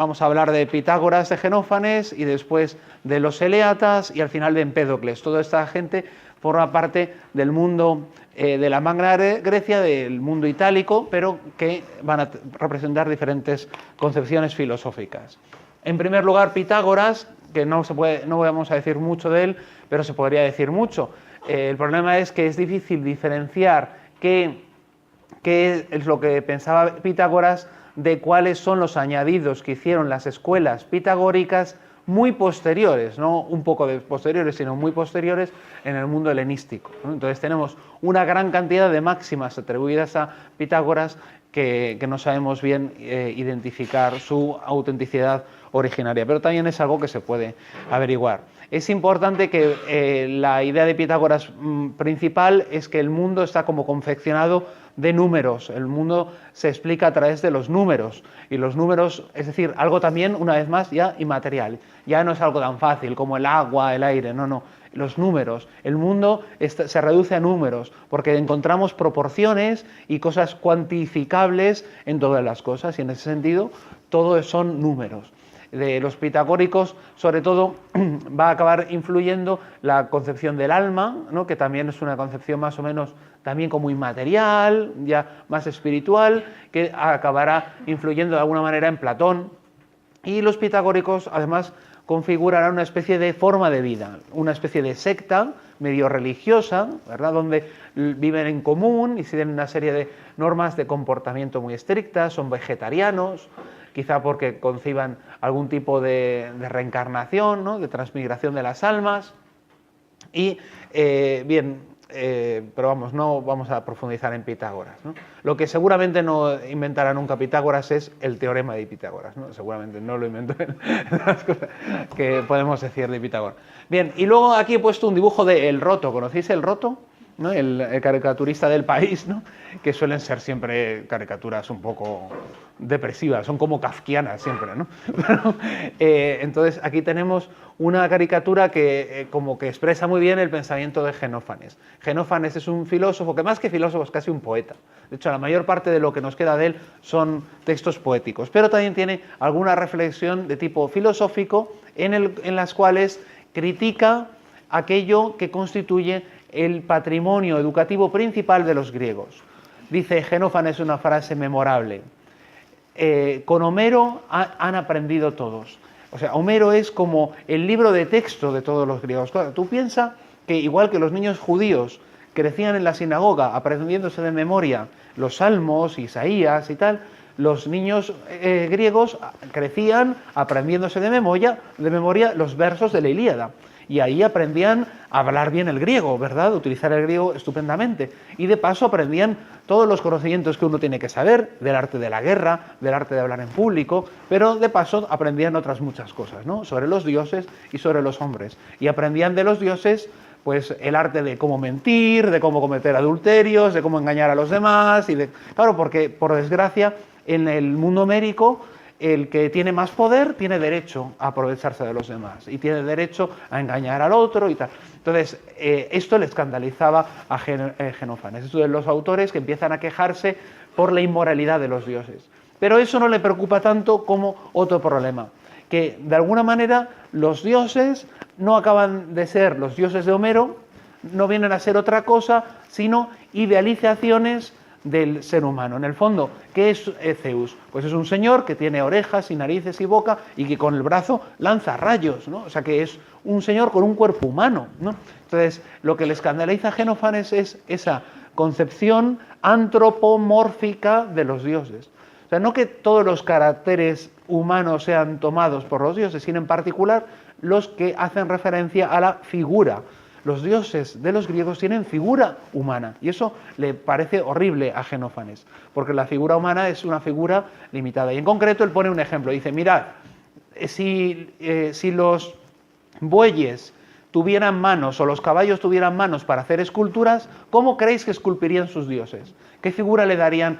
vamos a hablar de Pitágoras, de Genófanes, y después de los Eleatas, y al final de Empédocles. Toda esta gente forma parte del mundo de la Magna Grecia, del mundo itálico, pero que van a representar diferentes concepciones filosóficas. En primer lugar, Pitágoras, que no vamos a decir mucho de él, pero se podría decir mucho. El problema es que es difícil diferenciar qué es lo que pensaba Pitágoras de cuáles son los añadidos que hicieron las escuelas pitagóricas muy posteriores, no un poco posteriores, sino muy posteriores en el mundo helenístico, ¿no? Entonces tenemos una gran cantidad de máximas atribuidas a Pitágoras que no sabemos bien identificar su autenticidad originaria, pero también es algo que se puede averiguar. Es importante que la idea de Pitágoras principal es que el mundo está como confeccionado de números, el mundo se explica a través de los números, y los números, es decir, algo también, una vez más, ya inmaterial, ya no es algo tan fácil como el agua, el aire, no, los números, el mundo se reduce a números, porque encontramos proporciones y cosas cuantificables en todas las cosas, y en ese sentido, todo son números. De los pitagóricos, sobre todo, va a acabar influyendo la concepción del alma, ¿no? Que también es una concepción más o menos también como inmaterial, ya más espiritual, que acabará influyendo de alguna manera en Platón. Y los pitagóricos, además, configurarán una especie de forma de vida, una especie de secta medio religiosa, ¿verdad?, donde viven en común y siguen una serie de normas de comportamiento muy estrictas, son vegetarianos, quizá porque conciban algún tipo de reencarnación, ¿no?, de transmigración de las almas. Y pero vamos, no vamos a profundizar en Pitágoras, ¿no? Lo que seguramente no inventará nunca Pitágoras es el teorema de Pitágoras, ¿no? Seguramente no lo inventó en las cosas que podemos decir de Pitágoras. Bien, y luego aquí he puesto un dibujo de El Roto. ¿Conocéis El Roto? ¿No? El caricaturista del País, ¿no?, que suelen ser siempre caricaturas un poco depresivas, son como kafkianas siempre, ¿no? Entonces aquí tenemos una caricatura que como que expresa muy bien el pensamiento de Genófanes. Genófanes es un filósofo que más que filósofo es casi un poeta. De hecho, la mayor parte de lo que nos queda de él son textos poéticos, pero también tiene alguna reflexión de tipo filosófico en las cuales critica aquello que constituye el patrimonio educativo principal de los griegos. Dice Genófanes una frase memorable: con Homero han aprendido todos. O sea, Homero es como el libro de texto de todos los griegos. Claro, tú piensas que igual que los niños judíos crecían en la sinagoga aprendiéndose de memoria los salmos, Isaías y tal, los niños griegos crecían aprendiéndose de memoria los versos de la Ilíada. Y ahí aprendían a hablar bien el griego, ¿verdad? Utilizar el griego estupendamente. Y de paso aprendían todos los conocimientos que uno tiene que saber, del arte de la guerra, del arte de hablar en público, pero de paso aprendían otras muchas cosas, ¿no?, sobre los dioses y sobre los hombres. Y aprendían de los dioses, pues, el arte de cómo mentir, de cómo cometer adulterios, de cómo engañar a los demás. Claro, porque, por desgracia, en el mundo homérico, el que tiene más poder tiene derecho a aprovecharse de los demás y tiene derecho a engañar al otro y tal. Entonces, esto le escandalizaba a Genófanes. Esto de los autores que empiezan a quejarse por la inmoralidad de los dioses. Pero eso no le preocupa tanto como otro problema, que de alguna manera los dioses no acaban de ser los dioses de Homero, no vienen a ser otra cosa, sino idealizaciones del ser humano. En el fondo, ¿qué es Zeus? Pues es un señor que tiene orejas y narices y boca y que con el brazo lanza rayos, ¿no? O sea, que es un señor con un cuerpo humano, ¿no? Entonces, lo que le escandaliza a Genófanes es esa concepción antropomórfica de los dioses. O sea, no que todos los caracteres humanos sean tomados por los dioses, sino en particular los que hacen referencia a la figura. Los dioses de los griegos tienen figura humana y eso le parece horrible a Genófanes, porque la figura humana es una figura limitada. Y en concreto él pone un ejemplo, dice: mirad, si los bueyes tuvieran manos o los caballos tuvieran manos para hacer esculturas, ¿cómo creéis que esculpirían sus dioses? ¿Qué figura le darían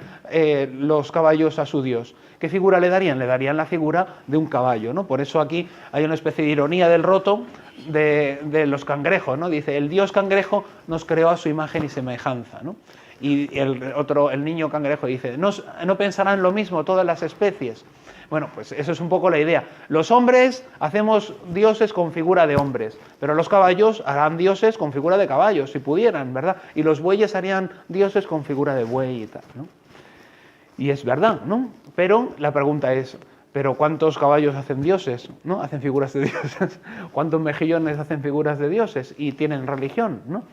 los caballos a su dios? ¿Qué figura le darían? Le darían la figura de un caballo, ¿no? Por eso aquí hay una especie de ironía del Roto de los cangrejos, ¿no? Dice: el dios cangrejo nos creó a su imagen y semejanza, ¿no? Y el niño cangrejo dice: no pensarán lo mismo todas las especies. Bueno, pues eso es un poco la idea. Los hombres hacemos dioses con figura de hombres, pero los caballos harán dioses con figura de caballos, si pudieran, ¿verdad? Y los bueyes harían dioses con figura de buey y tal, ¿no? Y es verdad, ¿no? Pero la pregunta es, ¿pero cuántos caballos hacen dioses, ¿no? Hacen figuras de dioses. ¿Cuántos mejillones hacen figuras de dioses y tienen religión, ¿no?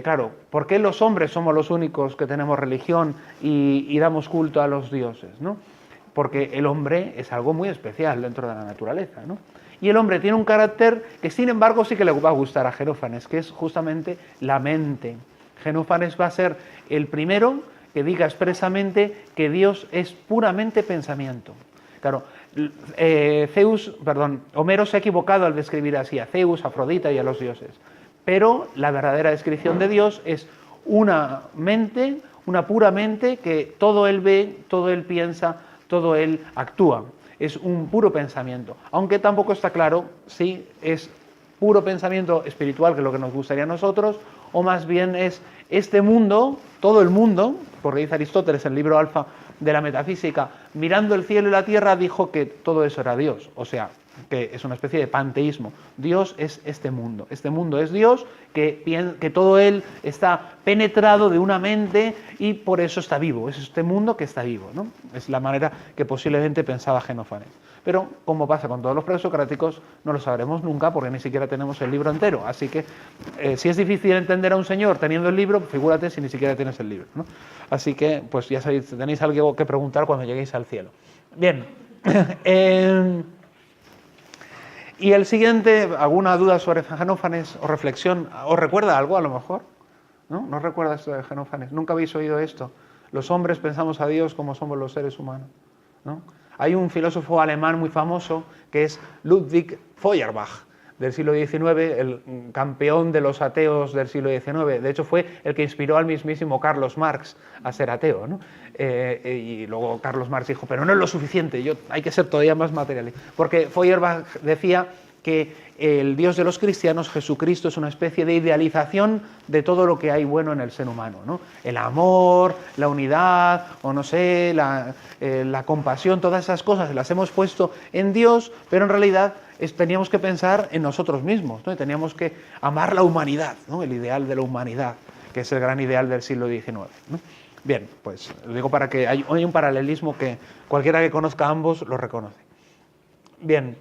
Claro, ¿por qué los hombres somos los únicos que tenemos religión y damos culto a los dioses, ¿no? Porque el hombre es algo muy especial dentro de la naturaleza, ¿no? Y el hombre tiene un carácter que, sin embargo, sí que le va a gustar a Jenofanes, que es justamente la mente. Jenofanes va a ser el primero que diga expresamente que Dios es puramente pensamiento. Claro, Homero se ha equivocado al describir así a Zeus, a Afrodita y a los dioses, pero la verdadera descripción de Dios es una mente, una pura mente que todo él ve, todo él piensa, todo él actúa. Es un puro pensamiento, aunque tampoco está claro si es puro pensamiento espiritual, que es lo que nos gustaría a nosotros, o más bien es este mundo, todo el mundo, porque dice Aristóteles en el libro Alfa de la Metafísica, mirando el cielo y la tierra, dijo que todo eso era Dios, o sea, que es una especie de panteísmo. Dios es este mundo es Dios, que todo él está penetrado de una mente y por eso está vivo, es este mundo que está vivo, ¿no? Es la manera que posiblemente pensaba Jenofanes. Pero, como pasa con todos los presocráticos, no lo sabremos nunca porque ni siquiera tenemos el libro entero. Así que, si es difícil entender a un señor teniendo el libro, figúrate si ni siquiera tienes el libro, ¿no? Así que, pues ya sabéis, tenéis algo que preguntar cuando lleguéis al cielo. Bien. Y el siguiente, ¿alguna duda sobre Jenofanes o reflexión? ¿Os recuerda algo a lo mejor? ¿No? ¿No recuerda esto de Jenofanes? ¿Nunca habéis oído esto? Los hombres pensamos a Dios como somos los seres humanos, ¿no? Hay un filósofo alemán muy famoso que es Ludwig Feuerbach, del siglo XIX, el campeón de los ateos del siglo XIX. De hecho, fue el que inspiró al mismísimo Carlos Marx a ser ateo, ¿no? Y luego Carlos Marx dijo, pero no es lo suficiente, hay que ser todavía más materialista. Porque Feuerbach decía que el Dios de los cristianos, Jesucristo, es una especie de idealización de todo lo que hay bueno en el ser humano, ¿no? El amor, la unidad, o no sé, la compasión, todas esas cosas las hemos puesto en Dios, pero en realidad teníamos que pensar en nosotros mismos, ¿no? Y teníamos que amar la humanidad, ¿no? El ideal de la humanidad, que es el gran ideal del siglo XIX, ¿no? Bien, pues lo digo para que hay un paralelismo que cualquiera que conozca a ambos lo reconoce. Bien,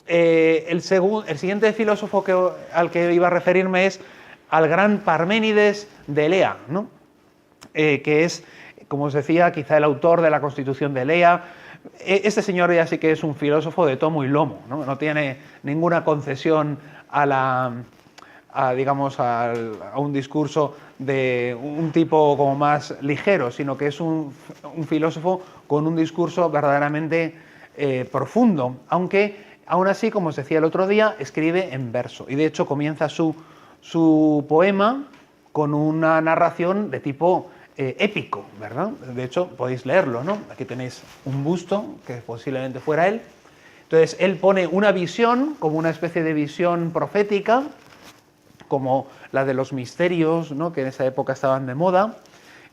el siguiente filósofo al que iba a referirme es al gran Parménides de Elea, ¿no? Que es, como os decía, quizá el autor de la Constitución de Elea. Este señor ya sí que es un filósofo de tomo y lomo, ¿no? No tiene ninguna concesión a un discurso de un tipo como más ligero, sino que es un filósofo con un discurso verdaderamente profundo, aunque aún así, como os decía el otro día, escribe en verso, y de hecho comienza su poema con una narración de tipo épico, ¿verdad? De hecho, podéis leerlo, ¿no? Aquí tenéis un busto, que posiblemente fuera él. Entonces, él pone una visión, como una especie de visión profética, como la de los misterios, ¿no? Que en esa época estaban de moda.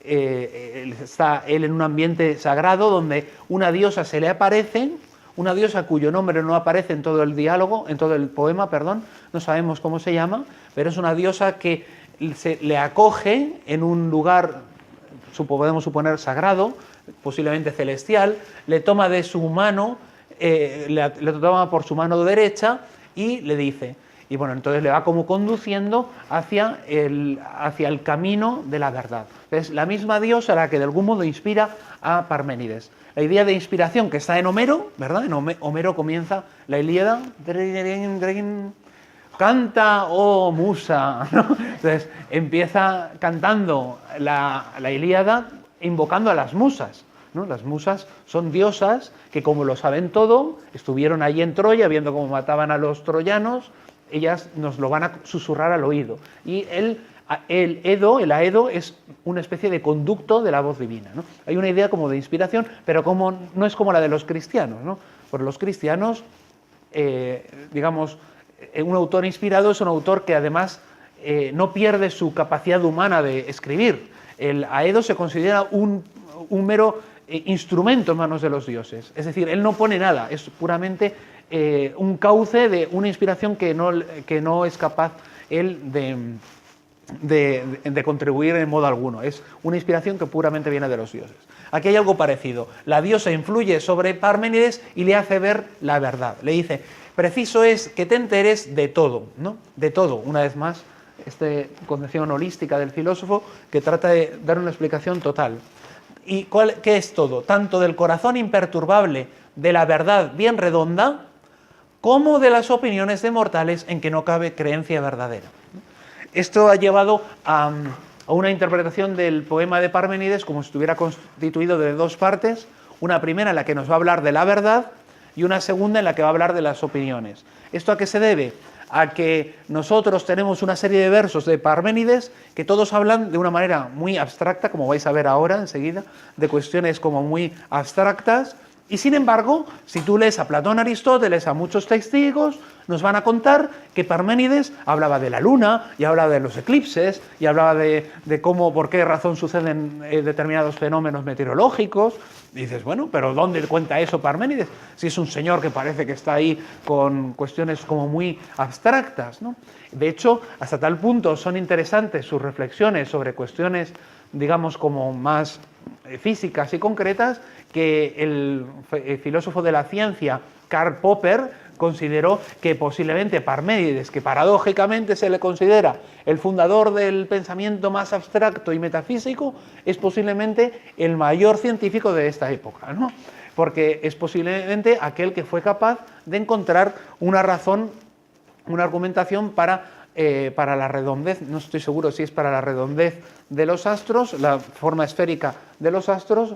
Está él en un ambiente sagrado donde una diosa se le aparece, una diosa cuyo nombre no aparece en todo el diálogo, en todo el poema, perdón, no sabemos cómo se llama, pero es una diosa que le acoge en un lugar, podemos suponer, sagrado, posiblemente celestial, le toma de su mano, le toma por su mano derecha y le dice, y bueno, entonces le va como conduciendo hacia el camino de la verdad. Es la misma diosa la que de algún modo inspira a Parménides. La idea de inspiración que está en Homero, ¿verdad? En Homero comienza la Ilíada, canta, oh musa, ¿no? Entonces empieza cantando la Ilíada invocando a las musas, ¿no? Las musas son diosas que, como lo saben todo, estuvieron allí en Troya viendo cómo mataban a los troyanos, ellas nos lo van a susurrar al oído. Y el aedo es una especie de conducto de la voz divina, ¿no? Hay una idea como de inspiración, pero no es como la de los cristianos, ¿no? Por los cristianos, un autor inspirado es un autor que además no pierde su capacidad humana de escribir. El aedo se considera un mero instrumento en manos de los dioses. Es decir, él no pone nada, es puramente un cauce de una inspiración que no es capaz él de contribuir en modo alguno. Es una inspiración que puramente viene de los dioses. Aquí hay algo parecido. La diosa influye sobre Parménides y le hace ver la verdad. Le dice, preciso es que te enteres de todo, ¿no? De todo, una vez más, esta concepción holística del filósofo que trata de dar una explicación total. ¿Y qué es todo? Tanto del corazón imperturbable, de la verdad bien redonda, como de las opiniones de mortales en que no cabe creencia verdadera. Esto ha llevado a una interpretación del poema de Parménides como si estuviera constituido de dos partes, una primera en la que nos va a hablar de la verdad y una segunda en la que va a hablar de las opiniones. ¿Esto a qué se debe? A que nosotros tenemos una serie de versos de Parménides que todos hablan de una manera muy abstracta, como vais a ver ahora enseguida, de cuestiones como muy abstractas, y sin embargo, si tú lees a Platón, Aristóteles, a muchos testigos, nos van a contar que Parménides hablaba de la luna, y hablaba de los eclipses, y hablaba de cómo, por qué razón suceden determinados fenómenos meteorológicos. Y dices, bueno, pero ¿dónde cuenta eso Parménides? Si es un señor que parece que está ahí con cuestiones como muy abstractas, ¿no? De hecho, hasta tal punto son interesantes sus reflexiones sobre cuestiones, digamos, como más físicas y concretas, que el filósofo de la ciencia, Karl Popper, consideró que posiblemente Parménides, que paradójicamente se le considera el fundador del pensamiento más abstracto y metafísico, es posiblemente el mayor científico de esta época, ¿no? Porque es posiblemente aquel que fue capaz de encontrar una razón, una argumentación para la redondez, no estoy seguro si es para la redondez de los astros, la forma esférica de los astros,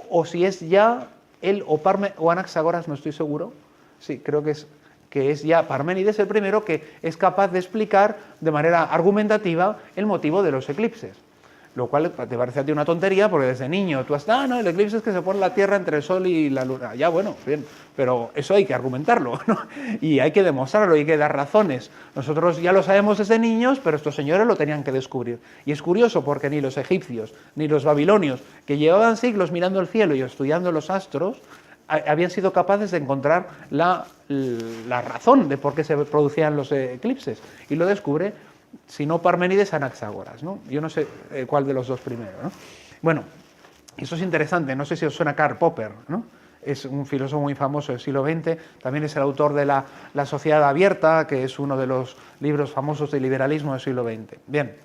o si es ya él o Anaxágoras, no estoy seguro. Sí, creo que es ya Parménides el primero que es capaz de explicar de manera argumentativa el motivo de los eclipses. Lo cual te parece a ti una tontería porque desde niño tú has no, el eclipse es que se pone la Tierra entre el Sol y la Luna. Ya, bueno, bien, pero eso hay que argumentarlo, ¿no? Y hay que demostrarlo, hay que dar razones. Nosotros ya lo sabemos desde niños, pero estos señores lo tenían que descubrir. Y es curioso porque ni los egipcios ni los babilonios, que llevaban siglos mirando el cielo y estudiando los astros, habían sido capaces de encontrar la razón de por qué se producían los eclipses. Y lo descubre, si no Parménides, Anaxágoras, ¿no? Yo no sé cuál de los dos primero, ¿no? Bueno, eso es interesante, no sé si os suena Karl Popper, ¿no? Es un filósofo muy famoso del siglo XX, también es el autor de La Sociedad Abierta, que es uno de los libros famosos del liberalismo del siglo XX. Bien,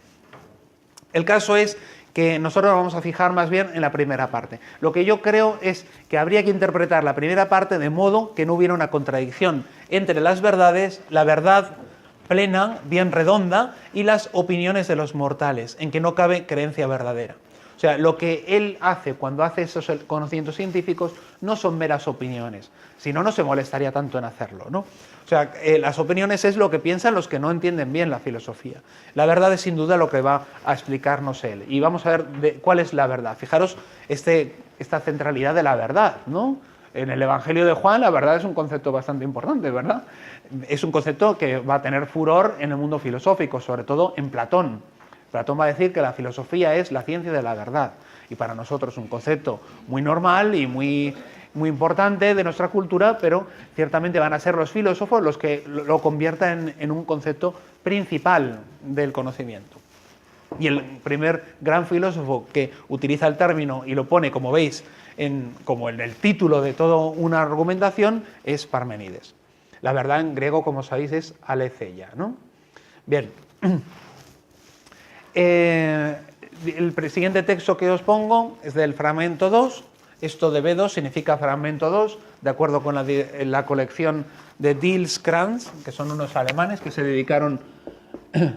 el caso es que nosotros vamos a fijar más bien en la primera parte. Lo que yo creo es que habría que interpretar la primera parte de modo que no hubiera una contradicción entre las verdades, la verdad plena, bien redonda, y las opiniones de los mortales, en que no cabe creencia verdadera. O sea, lo que él hace cuando hace esos conocimientos científicos no son meras opiniones, si no, no se molestaría tanto en hacerlo, ¿no? O sea, las opiniones es lo que piensan los que no entienden bien la filosofía. La verdad es sin duda lo que va a explicarnos él. Y vamos a ver cuál es la verdad. Fijaros esta centralidad de la verdad, ¿no? En el Evangelio de Juan la verdad es un concepto bastante importante, ¿verdad? Es un concepto que va a tener furor en el mundo filosófico, sobre todo en Platón. Platón va a decir que la filosofía es la ciencia de la verdad. Y para nosotros es un concepto muy normal y muy importante de nuestra cultura, pero ciertamente van a ser los filósofos los que lo conviertan en un concepto principal del conocimiento. Y el primer gran filósofo que utiliza el término y lo pone, como veis, como en el título de toda una argumentación, es Parménides. La verdad en griego, como sabéis, es aletheia, ¿no? Bien. El siguiente texto que os pongo es del fragmento 2. Esto de B2 significa fragmento 2, de acuerdo con la colección de Diels Krantz, que son unos alemanes que se dedicaron.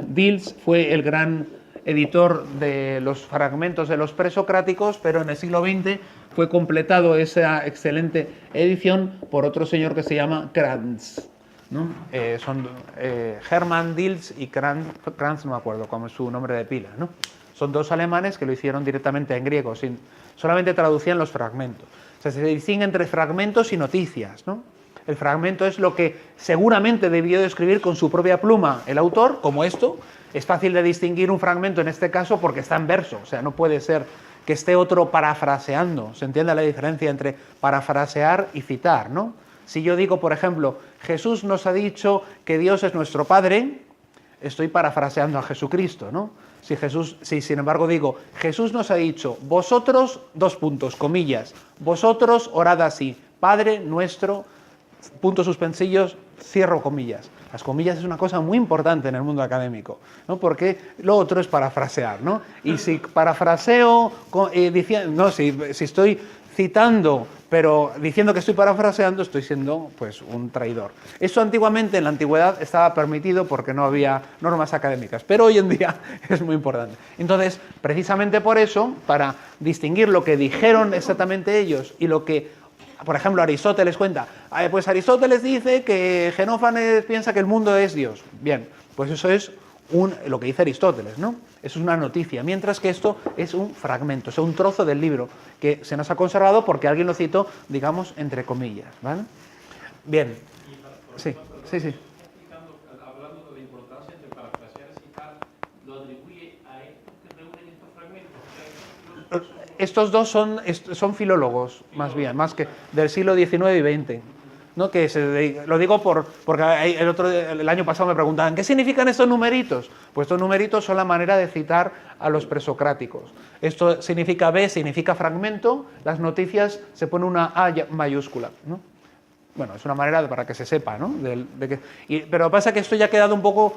Diels fue el gran editor de los fragmentos de los presocráticos, pero en el siglo XX fue completado esa excelente edición por otro señor que se llama Krantz, ¿no? Son Hermann Diels y Krantz, no me acuerdo cómo es su nombre de pila, ¿no? Son dos alemanes que lo hicieron directamente en griego, solamente traducían los fragmentos. O sea, se distingue entre fragmentos y noticias, ¿no? El fragmento es lo que seguramente debió de escribir con su propia pluma el autor, como esto. Es fácil de distinguir un fragmento en este caso porque está en verso, o sea, no puede ser que esté otro parafraseando. ¿Se entiende la diferencia entre parafrasear y citar, ¿no? Si yo digo, por ejemplo, Jesús nos ha dicho que Dios es nuestro Padre, estoy parafraseando a Jesucristo, ¿no? Si sin embargo digo, Jesús nos ha dicho, vosotros, dos puntos, comillas, vosotros orad así, Padre nuestro, puntos suspensillos, cierro comillas. Las comillas es una cosa muy importante en el mundo académico, ¿no? Porque lo otro es parafrasear, ¿no? Y si parafraseo, si estoy citando, pero diciendo que estoy parafraseando, estoy siendo pues un traidor. Eso antiguamente, en la antigüedad, estaba permitido porque no había normas académicas, pero hoy en día es muy importante. Entonces, precisamente por eso, para distinguir lo que dijeron exactamente ellos y lo que, por ejemplo, Aristóteles cuenta, pues Aristóteles dice que Xenófanes piensa que el mundo es Dios. Bien, pues eso es lo que dice Aristóteles, ¿no? Eso es una noticia, mientras que esto es un fragmento, es un trozo del libro que se nos ha conservado porque alguien lo citó, digamos, entre comillas, ¿vale? Bien. Sí. Hablando de la importancia de parafrasear y citar, ¿lo atribuye a estos que reúnen estos fragmentos? Estos dos son filólogos, más bien, más que del siglo XIX y XX. ¿No? Lo digo porque el año pasado me preguntaban, ¿qué significan estos numeritos? Pues estos numeritos son la manera de citar a los presocráticos. Esto significa B, significa fragmento, las noticias se pone una A mayúscula, ¿no? Bueno, es una manera para que se sepa, ¿no? Pero lo que pasa es que esto ya ha quedado un poco,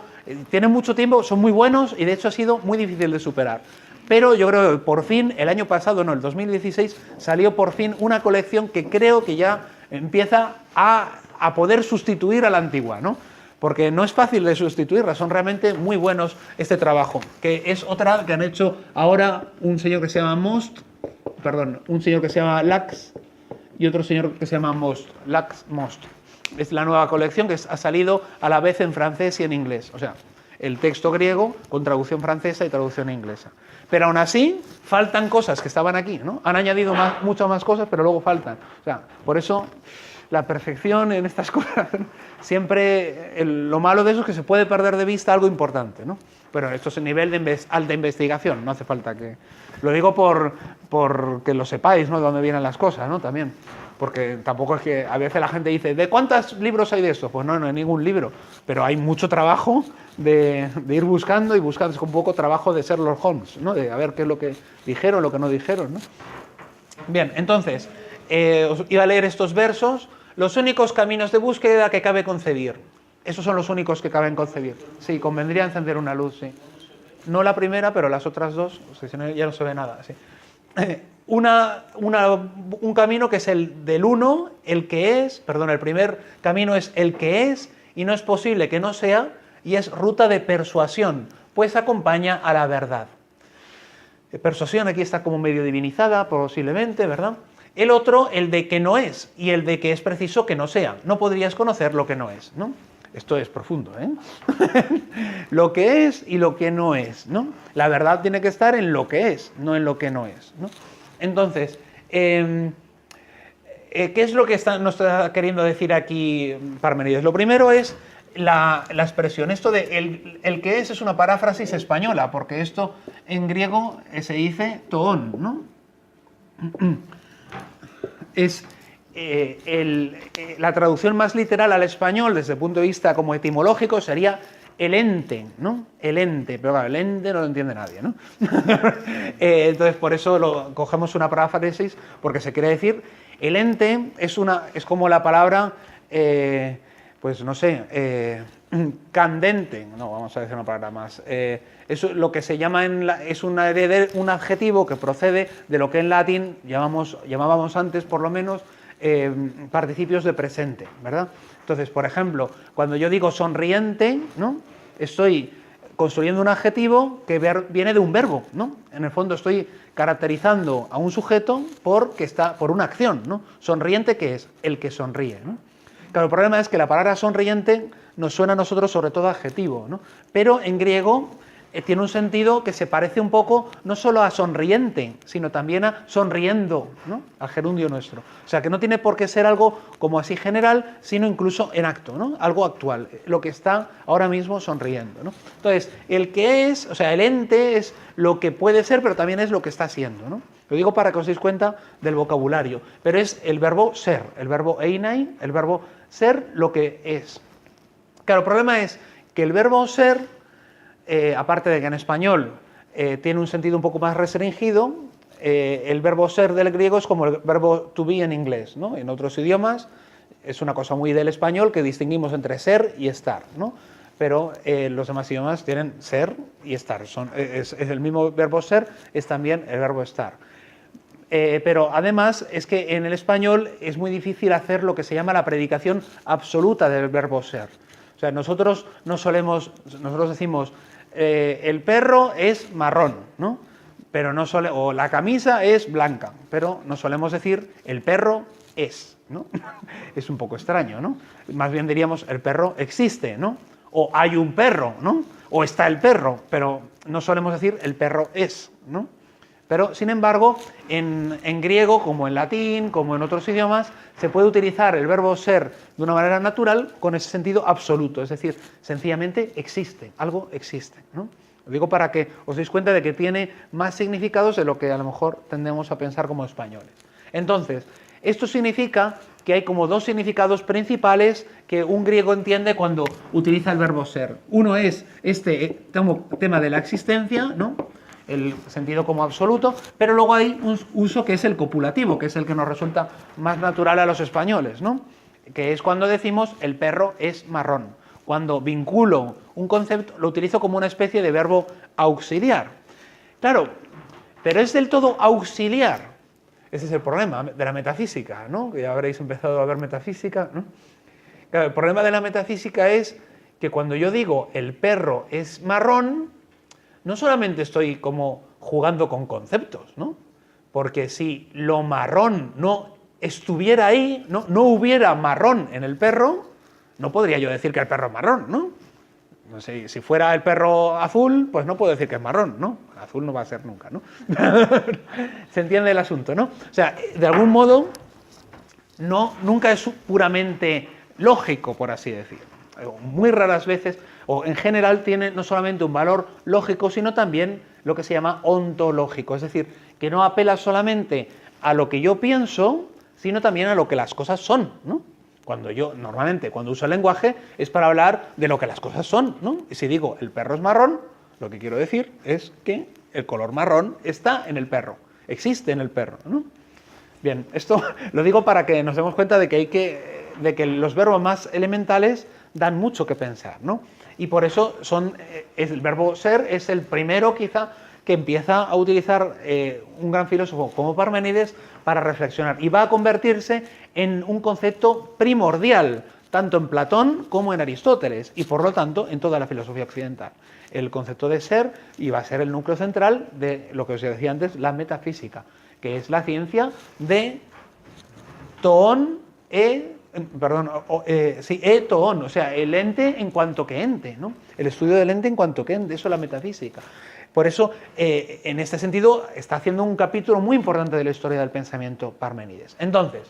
tienen mucho tiempo, son muy buenos y de hecho ha sido muy difícil de superar. Pero yo creo que por fin, el año pasado, no, el 2016, salió por fin una colección que creo que ya empieza a poder sustituir a la antigua, ¿no? Porque no es fácil de sustituirla, son realmente muy buenos este trabajo, que es otra que han hecho ahora un señor que se llama un señor que se llama Lax y otro señor que se llama Lax Most. Es la nueva colección que ha salido a la vez en francés y en inglés, o sea, el texto griego con traducción francesa y traducción inglesa. Pero aún así, faltan cosas que estaban aquí, ¿no? Han añadido muchas más cosas, pero luego faltan. O sea, por eso la perfección en estas cosas, siempre lo malo de eso es que se puede perder de vista algo importante, ¿no? Pero esto es el nivel de alta investigación, no hace falta que... Lo digo por que lo sepáis, ¿no? De dónde vienen las cosas, ¿no? También. Porque tampoco es que a veces la gente dice, ¿de cuántos libros hay de esto? Pues no hay ningún libro, pero hay mucho trabajo de ir buscando y buscando. Es un poco trabajo de Sherlock Holmes, ¿no? De a ver qué es lo que dijeron, lo que no dijeron, ¿no? Bien, entonces, os iba a leer estos versos. Los únicos caminos de búsqueda que cabe concebir. Esos son los únicos que caben concebir. Sí, convendría encender una luz, sí. No la primera, pero las otras dos, o sea, si no, ya no se ve nada, sí. Un camino que es el del uno, el primer camino es el que es y no es posible que no sea, y es ruta de persuasión, pues acompaña a la verdad. Persuasión aquí está como medio divinizada, posiblemente, ¿verdad? El otro, el de que no es, y el de que es preciso que no sea. No podrías conocer lo que no es, ¿no? Esto es profundo, ¿eh? Lo que es y lo que no es, ¿no? La verdad tiene que estar en lo que es, no en lo que no es, ¿no? Entonces, ¿qué es lo que nos está queriendo decir aquí Parmenides? Lo primero es la expresión, esto de el que es una paráfrasis española, porque esto en griego se dice toón, ¿no? Es la traducción más literal al español desde el punto de vista como etimológico sería el ente, ¿no? El ente, pero claro, el ente no lo entiende nadie, ¿no? Entonces por eso cogemos una paráfrasis, porque se quiere decir el ente es como la palabra pues no sé, candente, no, vamos a decir una palabra más, es lo que se llama es un adjetivo que procede de lo que en latín llamábamos antes por lo menos participios de presente, ¿verdad? Entonces, por ejemplo, cuando yo digo sonriente, ¿no? Estoy construyendo un adjetivo que viene de un verbo, ¿no? En el fondo estoy caracterizando a un sujeto por una acción, ¿no? Sonriente, ¿qué es? El que sonríe, ¿no? Claro, el problema es que la palabra sonriente nos suena a nosotros sobre todo adjetivo, ¿no? Pero en griego tiene un sentido que se parece un poco no solo a sonriente, sino también a sonriendo, ¿no? Al gerundio nuestro. O sea, que no tiene por qué ser algo como así general, sino incluso en acto, ¿no? Algo actual, lo que está ahora mismo sonriendo, ¿no? Entonces, el que es, o sea, el ente es lo que puede ser, pero también es lo que está siendo, ¿no? Lo digo para que os deis cuenta del vocabulario, pero es el verbo ser, el verbo einai, el verbo ser lo que es. Claro, el problema es que el verbo ser, aparte de que en español tiene un sentido un poco más restringido, el verbo ser del griego es como el verbo to be en inglés, ¿no? En otros idiomas es una cosa muy del español que distinguimos entre ser y estar, ¿no? Pero los demás idiomas tienen ser y estar. Es el mismo verbo ser, es también el verbo estar. Pero además es que en el español es muy difícil hacer lo que se llama la predicación absoluta del verbo ser. O sea, nosotros decimos el perro es marrón, ¿no? Pero no o la camisa es blanca, pero no solemos decir el perro es, ¿no? Es un poco extraño, ¿no? Más bien diríamos el perro existe, ¿no? O hay un perro, ¿no? O está el perro, pero no solemos decir el perro es, ¿no? Pero, sin embargo, en griego, como en latín, como en otros idiomas, se puede utilizar el verbo ser de una manera natural con ese sentido absoluto, es decir, sencillamente existe, algo existe, ¿no? Lo digo para que os deis cuenta de que tiene más significados de lo que a lo mejor tendemos a pensar como españoles. Entonces, esto significa que hay como dos significados principales que un griego entiende cuando utiliza el verbo ser. Uno es este tema de la existencia, ¿no? El sentido como absoluto, pero luego hay un uso que es el copulativo, que es el que nos resulta más natural a los españoles, ¿no? Que es cuando decimos el perro es marrón. Cuando vinculo un concepto, lo utilizo como una especie de verbo auxiliar. Claro, pero es del todo auxiliar. Ese es el problema de la metafísica, ¿no? Que ya habréis empezado a ver metafísica, ¿no? Claro, el problema de la metafísica es que cuando yo digo el perro es marrón, no solamente estoy como jugando con conceptos, ¿no? Porque si lo marrón no estuviera ahí, no hubiera marrón en el perro, no podría yo decir que el perro es marrón, ¿no? No sé, si fuera el perro azul, pues no puedo decir que es marrón, ¿no? Azul no va a ser nunca, ¿no? Se entiende el asunto, ¿no? O sea, de algún modo, nunca es puramente lógico, por así decir. Muy raras veces, o en general, tiene no solamente un valor lógico, sino también lo que se llama ontológico, es decir, que no apela solamente a lo que yo pienso, sino también a lo que las cosas son, ¿no? Normalmente, cuando uso el lenguaje, es para hablar de lo que las cosas son, ¿no? Y si digo el perro es marrón, lo que quiero decir es que el color marrón está en el perro, existe en el perro, ¿no? Bien, esto lo digo para que nos demos cuenta de que los verbos más elementales dan mucho que pensar, ¿no? Y por eso el verbo ser es el primero quizá que empieza a utilizar un gran filósofo como Parménides para reflexionar y va a convertirse en un concepto primordial tanto en Platón como en Aristóteles y por lo tanto en toda la filosofía occidental. El concepto de ser iba a ser el núcleo central de lo que os decía antes, la metafísica, que es la ciencia de toon toon, o sea, el ente en cuanto que ente, ¿no? El estudio del ente en cuanto que ente, eso es la metafísica. Por eso, en este sentido, está haciendo un capítulo muy importante de la historia del pensamiento Parménides. Entonces,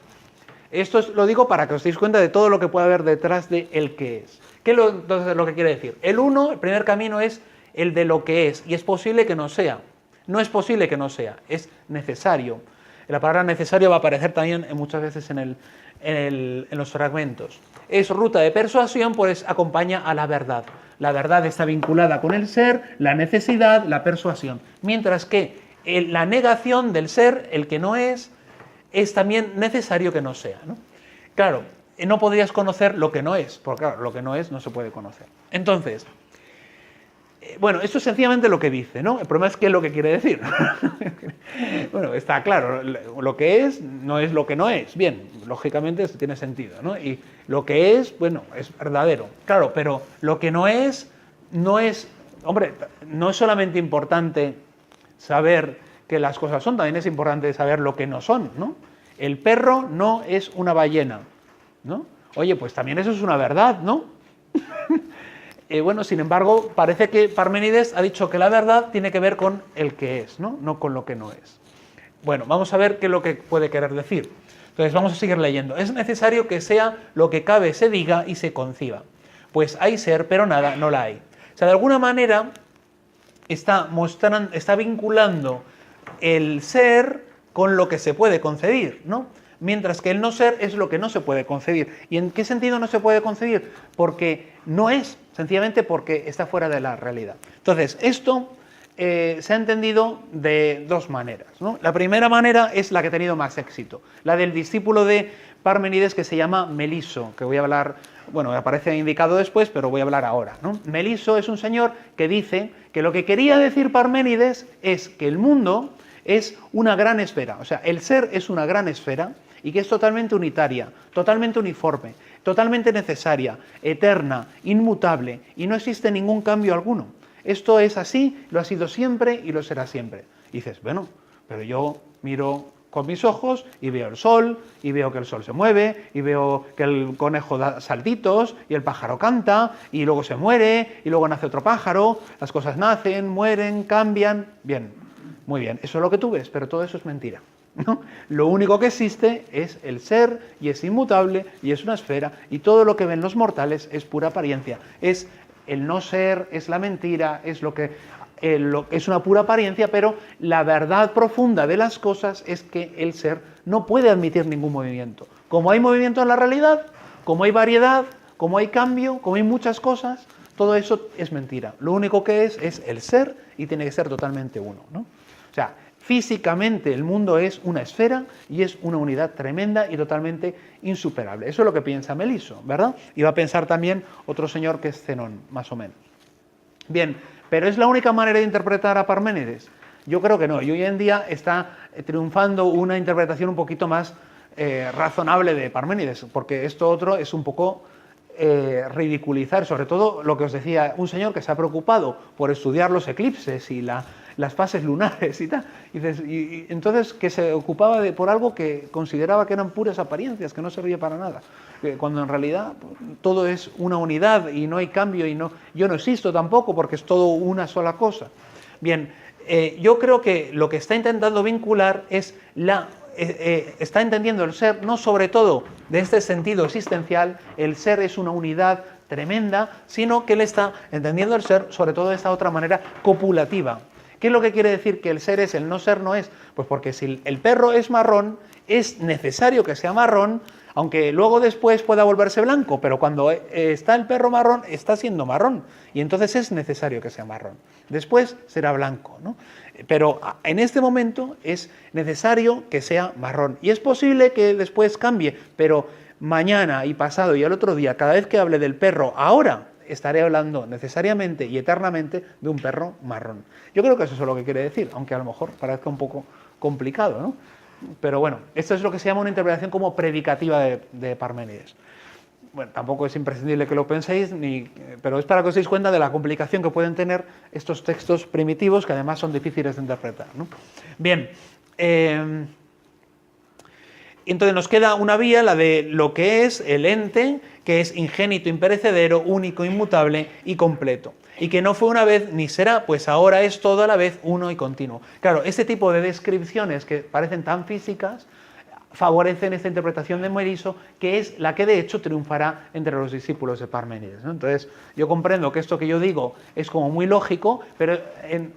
esto lo digo para que os deis cuenta de todo lo que puede haber detrás de el que es. ¿Qué es entonces lo que quiere decir? El primer camino es el de lo que es, y es posible que no sea. No es posible que no sea, es necesario. La palabra necesario va a aparecer también muchas veces en los fragmentos. Es ruta de persuasión, pues acompaña a la verdad. La verdad está vinculada con el ser, la necesidad, la persuasión. Mientras que la negación del ser, el que no es también necesario que no sea, ¿no? Claro, no podrías conocer lo que no es, porque claro, lo que no es no se puede conocer. Entonces, bueno, esto es sencillamente lo que dice, ¿no? El problema es qué es lo que quiere decir. Bueno, está claro, lo que es no es lo que no es. Bien, lógicamente eso tiene sentido, ¿no? Y lo que es, bueno, es verdadero. Claro, pero lo que no es, hombre, no es solamente importante saber que las cosas son, también es importante saber lo que no son, ¿no? El perro no es una ballena, ¿no? Oye, pues también eso es una verdad, ¿no? Bueno, sin embargo, parece que Parménides ha dicho que la verdad tiene que ver con el que es, ¿no? No con lo que no es. Bueno, vamos a ver qué es lo que puede querer decir. Entonces vamos a seguir leyendo. Es necesario que sea lo que cabe se diga y se conciba. Pues hay ser, pero nada, no la hay. O sea, de alguna manera está vinculando el ser con lo que se puede concebir, ¿no? Mientras que el no ser es lo que no se puede concebir. ¿Y en qué sentido no se puede concebir? Porque no es, sencillamente porque está fuera de la realidad. Entonces, esto se ha entendido de dos maneras, ¿no? La primera manera es la que ha tenido más éxito, la del discípulo de Parménides que se llama Meliso, que voy a hablar, bueno, aparece indicado después, pero voy a hablar ahora, ¿no? Meliso es un señor que dice que lo que quería decir Parménides es que el mundo es una gran esfera, o sea, el ser es una gran esfera y que es totalmente unitaria, totalmente uniforme, totalmente necesaria, eterna, inmutable y no existe ningún cambio alguno. Esto es así, lo ha sido siempre y lo será siempre. Y dices, bueno, pero yo miro con mis ojos y veo el sol, y veo que el sol se mueve, y veo que el conejo da saltitos, y el pájaro canta, y luego se muere, y luego nace otro pájaro, las cosas nacen, mueren, cambian. Bien, muy bien, eso es lo que tú ves, pero todo eso es mentira, ¿no? Lo único que existe es el ser, y es inmutable, y es una esfera, y todo lo que ven los mortales es pura apariencia, es el no ser, es la mentira, es es una pura apariencia, pero la verdad profunda de las cosas es que el ser no puede admitir ningún movimiento. Como hay movimiento en la realidad, como hay variedad, como hay cambio, como hay muchas cosas, todo eso es mentira. Lo único que es el ser y tiene que ser totalmente uno, ¿no? O sea, físicamente el mundo es una esfera y es una unidad tremenda y totalmente insuperable. Eso es lo que piensa Meliso, ¿verdad? Y va a pensar también otro señor que es Zenón, más o menos. Bien, pero ¿es la única manera de interpretar a Parménides? Yo creo que no. Y hoy en día está triunfando una interpretación un poquito más razonable de Parménides, porque esto otro es un poco ridiculizar, sobre todo lo que os decía, un señor que se ha preocupado por estudiar los eclipses y las fases lunares y tal, y entonces que se ocupaba por algo que consideraba que eran puras apariencias, que no servía para nada, cuando en realidad todo es una unidad y no hay cambio y yo no existo tampoco porque es todo una sola cosa. Bien, yo creo que lo que está intentando vincular es está entendiendo el ser, no sobre todo de este sentido existencial, el ser es una unidad tremenda, sino que él está entendiendo el ser sobre todo de esta otra manera copulativa. ¿Qué es lo que quiere decir que el ser es, el no ser no es? Pues porque si el perro es marrón, es necesario que sea marrón, aunque luego después pueda volverse blanco, pero cuando está el perro marrón, está siendo marrón, y entonces es necesario que sea marrón. Después será blanco, ¿no? Pero en este momento es necesario que sea marrón. Y es posible que después cambie, pero mañana y pasado y al otro día, cada vez que hable del perro, ahora estaré hablando necesariamente y eternamente de un perro marrón. Yo creo que eso es lo que quiere decir, aunque a lo mejor parezca un poco complicado, ¿no? Pero bueno, esto es lo que se llama una interpretación como predicativa de Parménides. Bueno, tampoco es imprescindible que lo penséis, pero es para que os deis cuenta de la complicación que pueden tener estos textos primitivos, que además son difíciles de interpretar, ¿no? Bien, entonces nos queda una vía, la de lo que es el ente, que es ingénito, imperecedero, único, inmutable y completo. Y que no fue una vez ni será, pues ahora es todo a la vez uno y continuo. Claro, este tipo de descripciones que parecen tan físicas favorecen esta interpretación de Meliso, que es la que de hecho triunfará entre los discípulos de Parménides, ¿no? Entonces, yo comprendo que esto que yo digo es como muy lógico, pero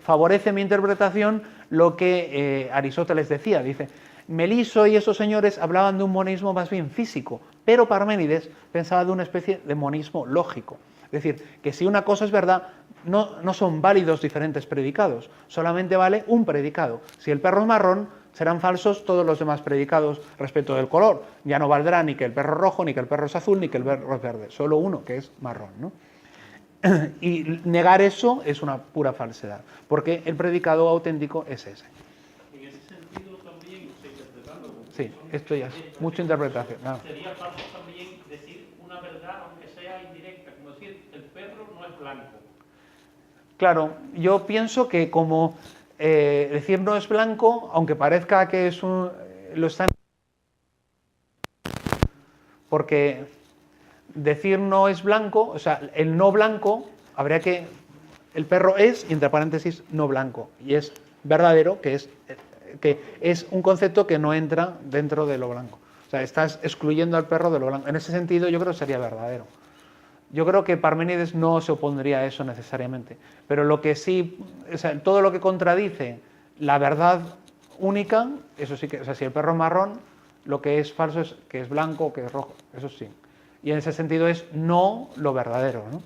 favorece mi interpretación lo que Aristóteles decía. Dice, Meliso y esos señores hablaban de un monismo más bien físico, pero Parménides pensaba de una especie de monismo lógico. Es decir, que si una cosa es verdad, no son válidos diferentes predicados, solamente vale un predicado. Si el perro es marrón, serán falsos todos los demás predicados respecto del color. Ya no valdrá ni que el perro es rojo, ni que el perro es azul, ni que el perro es verde. Solo uno, que es marrón, ¿no? Y negar eso es una pura falsedad, porque el predicado auténtico es ese. En ese sentido también, interpretando... Sí, esto ya es mucha interpretación. No. Sería falso también decir una verdad, aunque sea indirecta, como decir, el perro no es blanco. Claro, yo pienso que como decir no es blanco, aunque parezca que es lo están... Porque decir no es blanco, o sea, el no blanco habría que... El perro es, y entre paréntesis, no blanco. Y es verdadero, que es un concepto que no entra dentro de lo blanco. O sea, estás excluyendo al perro de lo blanco. En ese sentido, yo creo que sería verdadero. Yo creo que Parménides no se opondría a eso necesariamente. Pero lo que sí... O sea, todo lo que contradice la verdad única, eso sí que... O sea, si el perro es marrón, lo que es falso es que es blanco o que es rojo. Eso sí. Y en ese sentido es no lo verdadero, ¿no?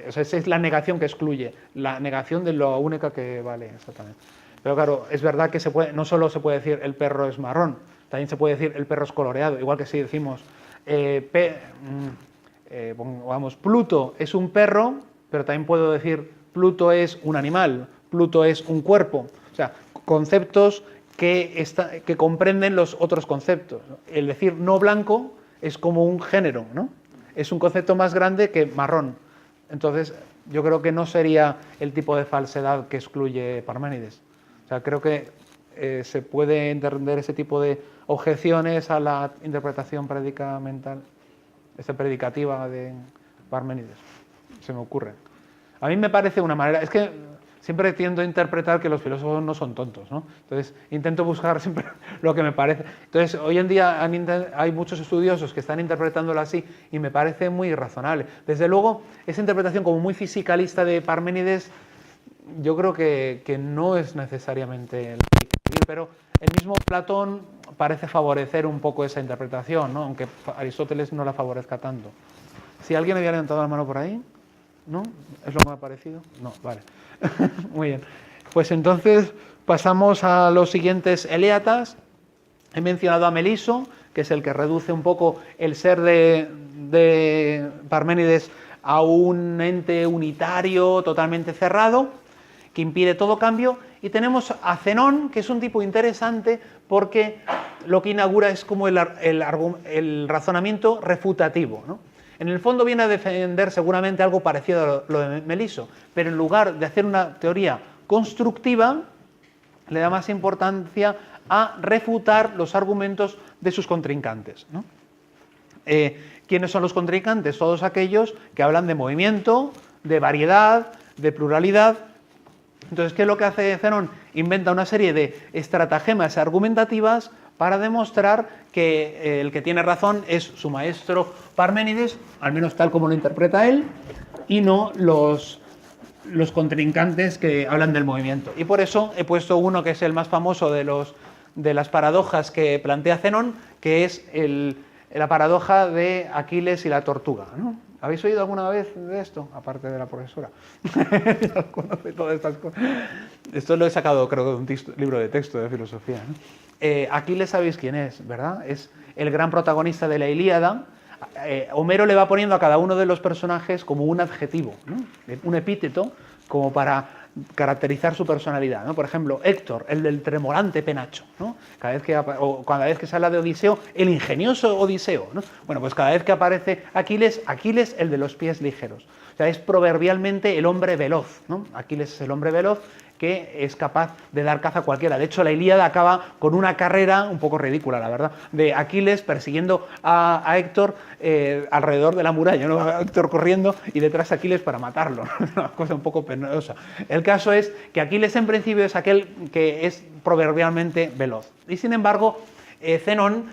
O sea, esa es la negación que excluye, la negación de lo única que vale, exactamente. Pero claro, es verdad que no solo se puede decir el perro es marrón, también se puede decir el perro es coloreado, igual que si decimos, vamos, Pluto es un perro, pero también puedo decir Pluto es un animal, Pluto es un cuerpo. O sea, conceptos que comprenden los otros conceptos, ¿no? El decir no blanco es como un género, ¿no? Es un concepto más grande que marrón. Entonces, yo creo que no sería el tipo de falsedad que excluye Parménides. O sea, creo que se puede entender ese tipo de objeciones a la interpretación predicamental, predicativa de Parménides. Se me ocurre. A mí me parece una manera... Es que siempre tiendo a interpretar que los filósofos no son tontos, ¿no? Entonces, intento buscar siempre lo que me parece. Entonces, hoy en día hay muchos estudiosos que están interpretándolo así y me parece muy razonable. Desde luego, esa interpretación como muy fisicalista de Parménides, yo creo que no es necesariamente la que hay que seguir, pero el mismo Platón parece favorecer un poco esa interpretación, ¿no? Aunque Aristóteles no la favorezca tanto. Si alguien había levantado la mano por ahí, ¿no? ¿Es lo que me ha parecido? No, vale. Muy bien. Pues entonces pasamos a los siguientes eleatas. He mencionado a Meliso, que es el que reduce un poco el ser de Parménides a un ente unitario, totalmente cerrado, que impide todo cambio. Y tenemos a Zenón, que es un tipo interesante porque lo que inaugura es como el razonamiento refutativo, ¿no? En el fondo viene a defender seguramente algo parecido a lo de Meliso, pero en lugar de hacer una teoría constructiva, le da más importancia a refutar los argumentos de sus contrincantes, ¿no? ¿Quiénes son los contrincantes? Todos aquellos que hablan de movimiento, de variedad, de pluralidad. Entonces, ¿qué es lo que hace Zenón? Inventa una serie de estratagemas argumentativas para demostrar que el que tiene razón es su maestro Parménides, al menos tal como lo interpreta él, y no los contrincantes que hablan del movimiento. Y por eso he puesto uno que es el más famoso de las paradojas que plantea Zenón, que es la paradoja de Aquiles y la tortuga, ¿no? ¿Habéis oído alguna vez de esto? Aparte de la profesora. Conoce todas estas cosas. Esto lo he sacado, creo, de un libro de texto de filosofía, ¿no? Aquiles sabéis quién es, ¿verdad? Es el gran protagonista de la Ilíada. Homero le va poniendo a cada uno de los personajes como un adjetivo, ¿no? Un epíteto, como para caracterizar su personalidad, ¿no? Por ejemplo, Héctor, el del tremolante penacho, ¿no? Cada vez que se habla de Odiseo, el ingenioso Odiseo, ¿no? Bueno, pues cada vez que aparece Aquiles, Aquiles, el de los pies ligeros. O sea, es proverbialmente el hombre veloz, ¿no? Aquiles es el hombre veloz que es capaz de dar caza a cualquiera. De hecho, la Ilíada acaba con una carrera un poco ridícula, la verdad, de Aquiles persiguiendo a Héctor alrededor de la muralla, ¿no? A Héctor corriendo y detrás Aquiles para matarlo, ¿no? Una cosa un poco penosa. El caso es que Aquiles en principio es aquel que es proverbialmente veloz. Y sin embargo, Zenón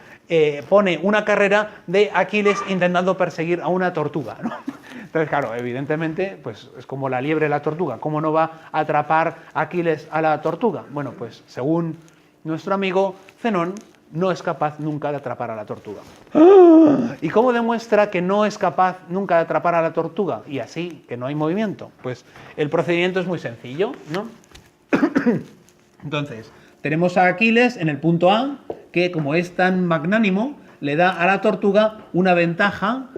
pone una carrera de Aquiles intentando perseguir a una tortuga, ¿no? Entonces, claro, evidentemente, pues es como la liebre y la tortuga. ¿Cómo no va a atrapar Aquiles a la tortuga? Bueno, pues según nuestro amigo Zenón, no es capaz nunca de atrapar a la tortuga. ¿Y cómo demuestra que no es capaz nunca de atrapar a la tortuga? Y así, que no hay movimiento. Pues el procedimiento es muy sencillo, ¿no? Entonces, tenemos a Aquiles en el punto A, que como es tan magnánimo, le da a la tortuga una ventaja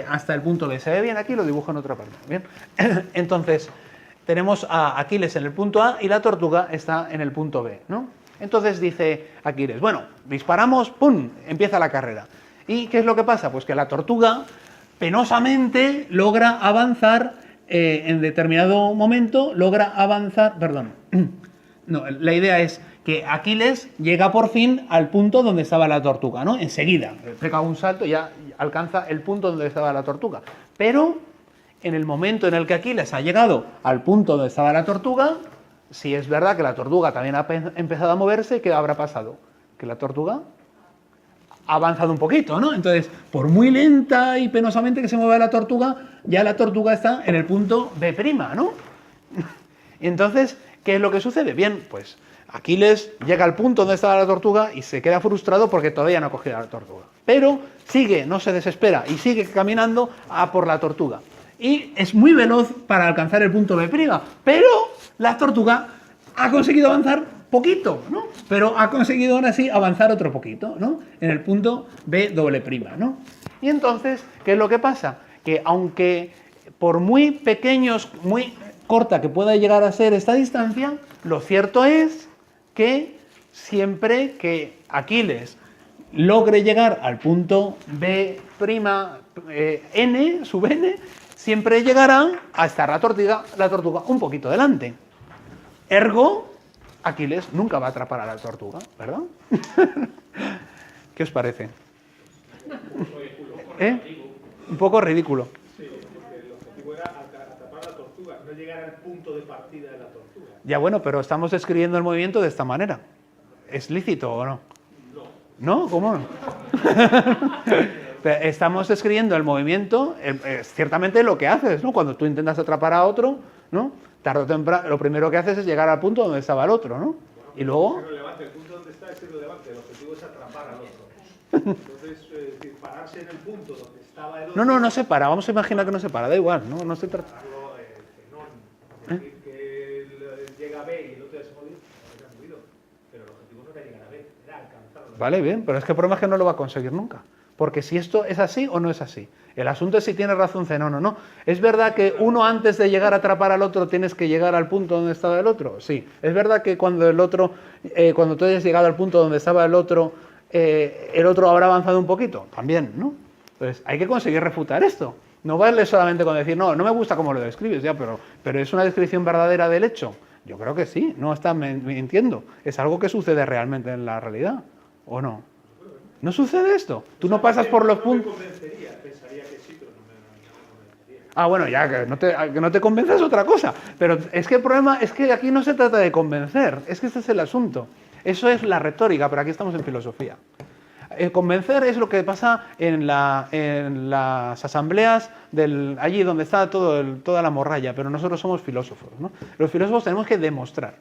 hasta el punto B. ¿Se ve bien aquí? Lo dibujo en otra parte. ¿Bien? Entonces, tenemos a Aquiles en el punto A y la tortuga está en el punto B, ¿no? Entonces dice Aquiles, bueno, disparamos, ¡pum!, empieza la carrera. ¿Y qué es lo que pasa? Pues que la tortuga penosamente logra avanzar en determinado momento, No, la idea es que Aquiles llega por fin al punto donde estaba la tortuga, ¿no? Enseguida, pega un salto y ya alcanza el punto donde estaba la tortuga. Pero en el momento en el que Aquiles ha llegado al punto donde estaba la tortuga, si es verdad que la tortuga también ha empezado a moverse, ¿qué habrá pasado? Que la tortuga ha avanzado un poquito, ¿no? Entonces, por muy lenta y penosamente que se mueva la tortuga, ya la tortuga está en el punto B', ¿no? Y entonces, ¿qué es lo que sucede? Bien, pues Aquiles llega al punto donde estaba la tortuga y se queda frustrado porque todavía no ha cogido a la tortuga. Pero sigue, no se desespera y sigue caminando a por la tortuga. Y es muy veloz para alcanzar el punto B', pero la tortuga ha conseguido avanzar poquito, ¿no? Pero ha conseguido aún así avanzar otro poquito, ¿no? En el punto B', ¿no? Y entonces, ¿qué es lo que pasa? Que aunque por muy pequeños, muy corta que pueda llegar a ser esta distancia, lo cierto es que siempre que Aquiles logre llegar al punto B', n, sub n, siempre llegará a estar la tortuga un poquito delante. Ergo, Aquiles nunca va a atrapar a la tortuga, ¿verdad? ¿Qué os parece? Un poco ridículo. Sí, porque el objetivo era atrapar a la tortuga, no llegar al punto de partida de la tortuga. Ya bueno, pero estamos describiendo el movimiento de esta manera. ¿Es lícito o no? No. ¿No? ¿Cómo no? Estamos describiendo el movimiento, ciertamente lo que haces, ¿no? Cuando tú intentas atrapar a otro, ¿no? Tarde o temprano, lo primero que haces es llegar al punto donde estaba el otro, ¿no? Y luego... Es irrelevante, el punto donde está es irrelevante, el objetivo es atrapar al otro. Entonces, pararse en el punto donde estaba el otro... No se para, vamos a imaginar que no se para, da igual, no se trata... Es decir, que él llega a B y el otro ya se ha movido, pero el objetivo no era llegar a B, era alcanzarlo. Vale, bien, pero es que el problema es que no lo va a conseguir nunca. Porque si esto es así o no es así. El asunto es si tiene razón Zenón o no. ¿Es verdad que uno antes de llegar a atrapar al otro tienes que llegar al punto donde estaba el otro? Sí. ¿Es verdad que cuando cuando tú hayas llegado al punto donde estaba el otro habrá avanzado un poquito? También, ¿no? Entonces, hay que conseguir refutar esto. No vale solamente con decir, no me gusta cómo lo describes, ya, pero ¿es una descripción verdadera del hecho? Yo creo que sí, no está mintiendo. Es algo que sucede realmente en la realidad, ¿o no? ¿No sucede esto? Tú no pasas por los puntos... Pensaría que sí, pero no me convencería. Ah, bueno, ya, que no te convences es otra cosa. Pero es que el problema es que aquí no se trata de convencer, es que este es el asunto. Eso es la retórica, pero aquí estamos en filosofía. Convencer es lo que pasa en las asambleas allí donde está toda la morralla, pero nosotros somos filósofos, ¿no? Los filósofos tenemos que demostrar.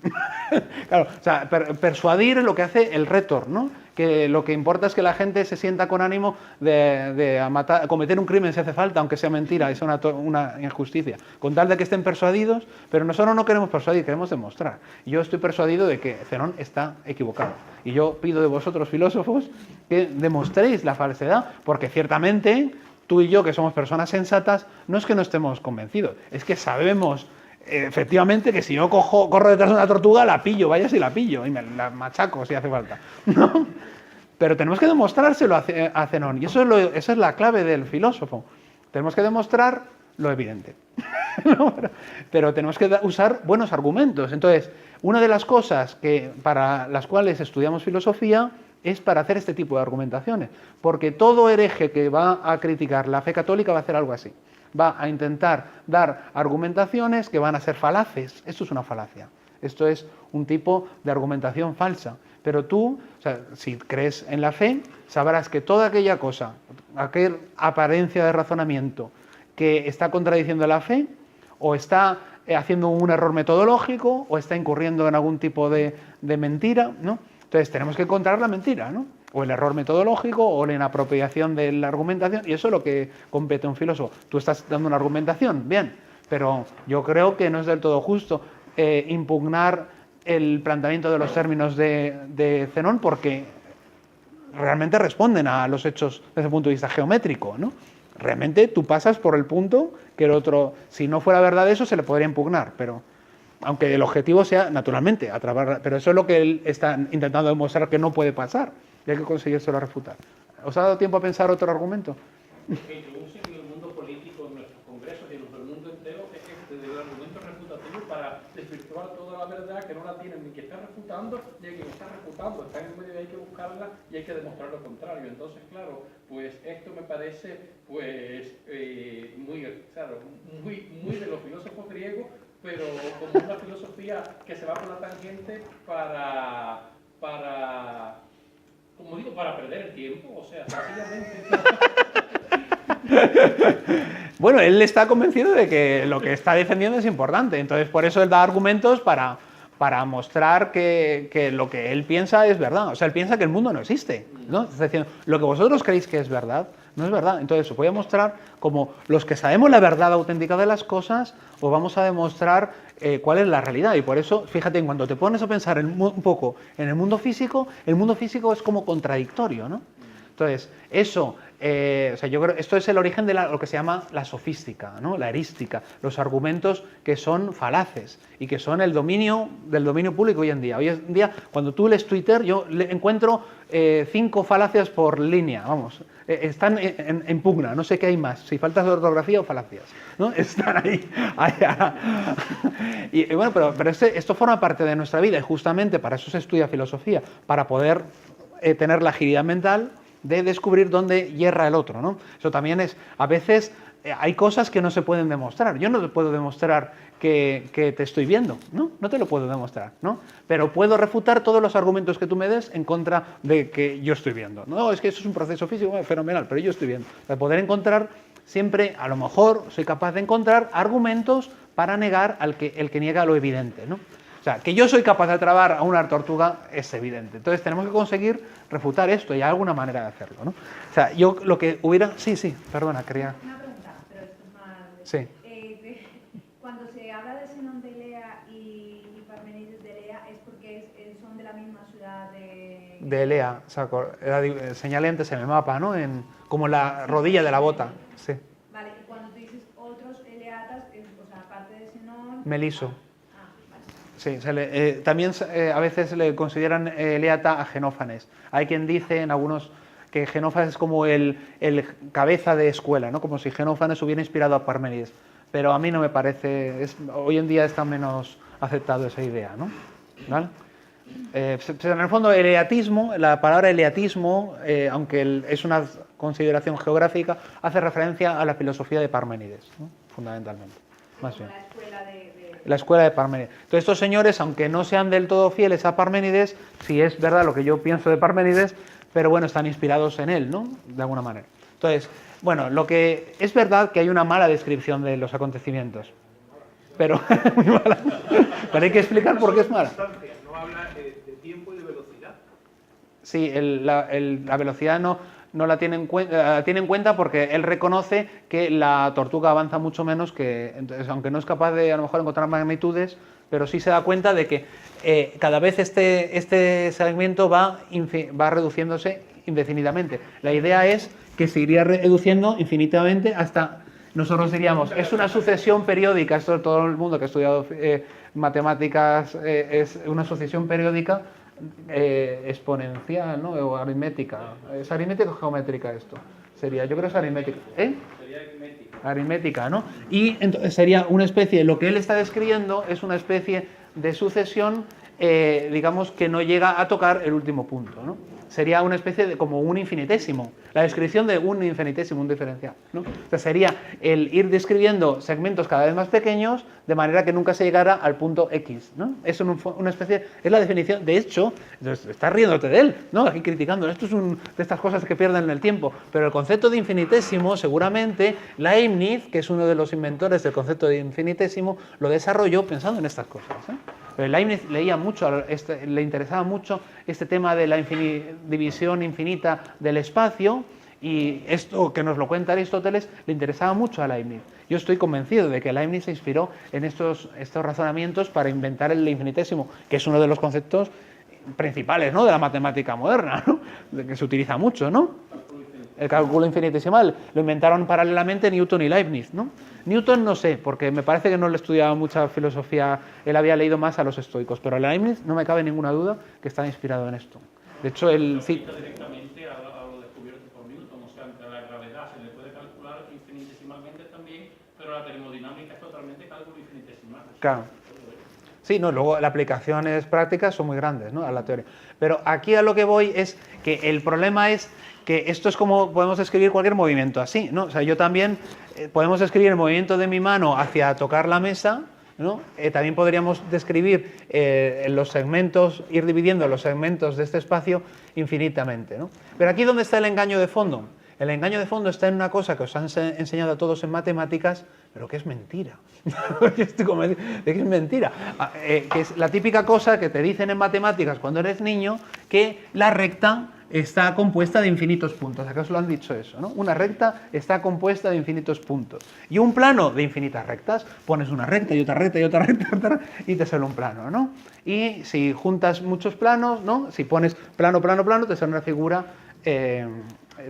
Claro, o sea, persuadir es lo que hace el rétor, ¿no? Que lo que importa es que la gente se sienta con ánimo de cometer un crimen si hace falta, aunque sea mentira, es una injusticia. Con tal de que estén persuadidos, pero nosotros no queremos persuadir, queremos demostrar. Yo estoy persuadido de que Zenón está equivocado. Y yo pido de vosotros, filósofos, que demostréis la falsedad, porque ciertamente tú y yo, que somos personas sensatas, no es que no estemos convencidos, es que sabemos efectivamente que si yo corro detrás de una tortuga, la pillo, vaya si la pillo, y me la machaco si hace falta, ¿no? Pero tenemos que demostrárselo a Zenón, y esa es la clave del filósofo. Tenemos que demostrar lo evidente. ¿No? Pero tenemos que usar buenos argumentos. Entonces, una de las cosas para las cuales estudiamos filosofía es para hacer este tipo de argumentaciones, porque todo hereje que va a criticar la fe católica va a hacer algo así. Va a intentar dar argumentaciones que van a ser falaces. Esto es una falacia. Esto es un tipo de argumentación falsa. Pero tú, o sea, si crees en la fe, sabrás que toda aquella cosa, aquella apariencia de razonamiento que está contradiciendo la fe, o está haciendo un error metodológico, o está incurriendo en algún tipo de mentira, ¿no? Entonces tenemos que encontrar la mentira, ¿no? O el error metodológico, o la inapropiación de la argumentación, y eso es lo que compete a un filósofo. Tú estás dando una argumentación, bien, pero yo creo que no es del todo justo impugnar el planteamiento de los términos de Zenón, porque realmente responden a los hechos desde el punto de vista geométrico, ¿no? Realmente tú pasas por el punto que el otro, si no fuera verdad eso, se le podría impugnar, pero aunque el objetivo sea, naturalmente, atrapar, pero eso es lo que él está intentando demostrar que no puede pasar, y hay que conseguírselo refutar. ¿Os ha dado tiempo a pensar otro argumento? Que introducen en el mundo político, en nuestros congresos y en el mundo entero, es que el argumento refutativo para desvirtuar toda la verdad, que no la tienen ni que está refutando, ni a quien está refutando, está en el medio y hay que buscarla y hay que demostrar lo contrario. Entonces, claro, pues esto me parece pues muy, o sea, claro, muy de los filósofos griegos, pero como una filosofía que se va por la tangente como digo, para perder el tiempo, o sea, sencillamente. Bueno, él está convencido de que lo que está defendiendo es importante, entonces por eso él da argumentos para mostrar que lo que él piensa es verdad. O sea, él piensa que el mundo no existe, ¿no? Está diciendo, lo que vosotros creéis que es verdad, no es verdad. Entonces os voy a mostrar como los que sabemos la verdad auténtica de las cosas, os vamos a demostrar cuál es la realidad. Y por eso, fíjate, cuando te pones a pensar un poco en el mundo físico es como contradictorio, ¿no? Entonces, eso, o sea, yo creo esto es el origen de lo que se llama la sofística, ¿no? La erística, los argumentos que son falaces y que son el dominio del dominio público hoy en día. Hoy en día, cuando tú lees Twitter, yo encuentro 5 falacias por línea, vamos, están en pugna, no sé qué hay más, si faltas de ortografía o falacias, ¿no? Están ahí. Y bueno, pero esto forma parte de nuestra vida y justamente para eso se estudia filosofía, para poder tener la agilidad mental de descubrir dónde hierra el otro, ¿no? Eso también es, a veces hay cosas que no se pueden demostrar. Yo no te puedo demostrar que te estoy viendo, ¿no? No te lo puedo demostrar, ¿no? Pero puedo refutar todos los argumentos que tú me des en contra de que yo estoy viendo. No, es que eso es un proceso físico fenomenal, pero yo estoy viendo. De poder encontrar siempre, a lo mejor, soy capaz de encontrar argumentos para negar el que niega lo evidente, ¿no? O sea, que yo soy capaz de atrapar a una tortuga es evidente. Entonces tenemos que conseguir refutar esto y hay alguna manera de hacerlo, ¿no? O sea, yo lo que hubiera... Sí, perdona, quería... Una pregunta, pero esto es más... Sí. Cuando se habla de Zenón de Elea y Parménides de Elea es porque son de la misma ciudad de... De Elea, o sea, señalé antes en el mapa, ¿no? Como la rodilla de la bota, sí. Vale, y cuando tú dices otros eleatas, o sea, aparte de Zenón... Meliso. Sí, también a veces le consideran eleata a Genófanes. Hay quien dice en algunos que Genófanes es como el cabeza de escuela, ¿no? Como si Genófanes hubiera inspirado a Parménides. Pero a mí no me parece, hoy en día está menos aceptado esa idea, ¿no? ¿Vale? En el fondo, eleatismo, la palabra eleatismo, aunque es una consideración geográfica, hace referencia a la filosofía de Parménides, ¿no? Fundamentalmente. Más bien. La escuela de Parménides. Entonces estos señores, aunque no sean del todo fieles a Parménides, si es verdad lo que yo pienso de Parménides, pero bueno, están inspirados en él, ¿no? De alguna manera. Entonces, bueno, lo que es verdad que hay una mala descripción de los acontecimientos, pero muy mala. Pero hay que explicar por qué es mala. No habla de tiempo y de velocidad. Sí, la velocidad no la tiene en cuenta porque él reconoce que la tortuga avanza mucho menos que, entonces, aunque no es capaz de a lo mejor encontrar magnitudes, pero sí se da cuenta de que cada vez este segmento va reduciéndose indefinidamente. La idea es que se iría reduciendo infinitamente hasta, nosotros diríamos, es una sucesión periódica, esto todo el mundo que ha estudiado matemáticas es una sucesión periódica exponencial, ¿no? O aritmética. ¿Es aritmética o geométrica esto? Sería, yo creo que es aritmética. Sería aritmética. Aritmética, ¿no? Y entonces sería una especie, lo que él está describiendo es una especie de sucesión, digamos, que no llega a tocar el último punto, ¿no? Sería una especie de como un infinitésimo, la descripción de un infinitésimo, un diferencial, ¿no? O sea, sería el ir describiendo segmentos cada vez más pequeños de manera que nunca se llegara al punto X, ¿no? Es una especie, es la definición, de hecho, estás riéndote de él, ¿no? Aquí criticando, esto es de estas cosas que pierden el tiempo, pero el concepto de infinitésimo, seguramente, Leibniz, que es uno de los inventores del concepto de infinitésimo, lo desarrolló pensando en estas cosas, ¿eh? Leibniz leía mucho, le interesaba mucho este tema de la división infinita del espacio y esto que nos lo cuenta Aristóteles le interesaba mucho a Leibniz. Yo estoy convencido de que Leibniz se inspiró en estos razonamientos para inventar el infinitésimo, que es uno de los conceptos principales, ¿no? De la matemática moderna, ¿no? Que se utiliza mucho, ¿no? El cálculo infinitesimal lo inventaron paralelamente Newton y Leibniz, ¿no? Newton no sé, porque me parece que no le estudiaba mucha filosofía, él había leído más a los estoicos, pero Leibniz no me cabe ninguna duda que está inspirado en esto. De hecho, él cita directamente a lo descubierto por Newton, o sea, entre la gravedad se le puede calcular infinitesimalmente también, pero la termodinámica es totalmente cálculo infinitesimal. Claro. Sí, no, luego las aplicaciones prácticas son muy grandes, ¿no? A la teoría. Pero aquí a lo que voy es que el problema es que esto es como podemos escribir cualquier movimiento así, ¿no? O sea, yo también podemos describir el movimiento de mi mano hacia tocar la mesa, ¿no? También podríamos describir en los segmentos, ir dividiendo los segmentos de este espacio infinitamente, ¿no? Pero aquí, ¿dónde está el engaño de fondo? El engaño de fondo está en una cosa que os han enseñado a todos en matemáticas, pero que es mentira. Estoy convencido de que es mentira. Que es la típica cosa que te dicen en matemáticas cuando eres niño, que la recta está compuesta de infinitos puntos. Acá os lo han dicho eso, ¿no? Una recta está compuesta de infinitos puntos. Y un plano de infinitas rectas, pones una recta y otra recta y otra recta, y te sale un plano, ¿no? Y si juntas muchos planos, ¿no? Si pones plano, plano, plano, te sale una figura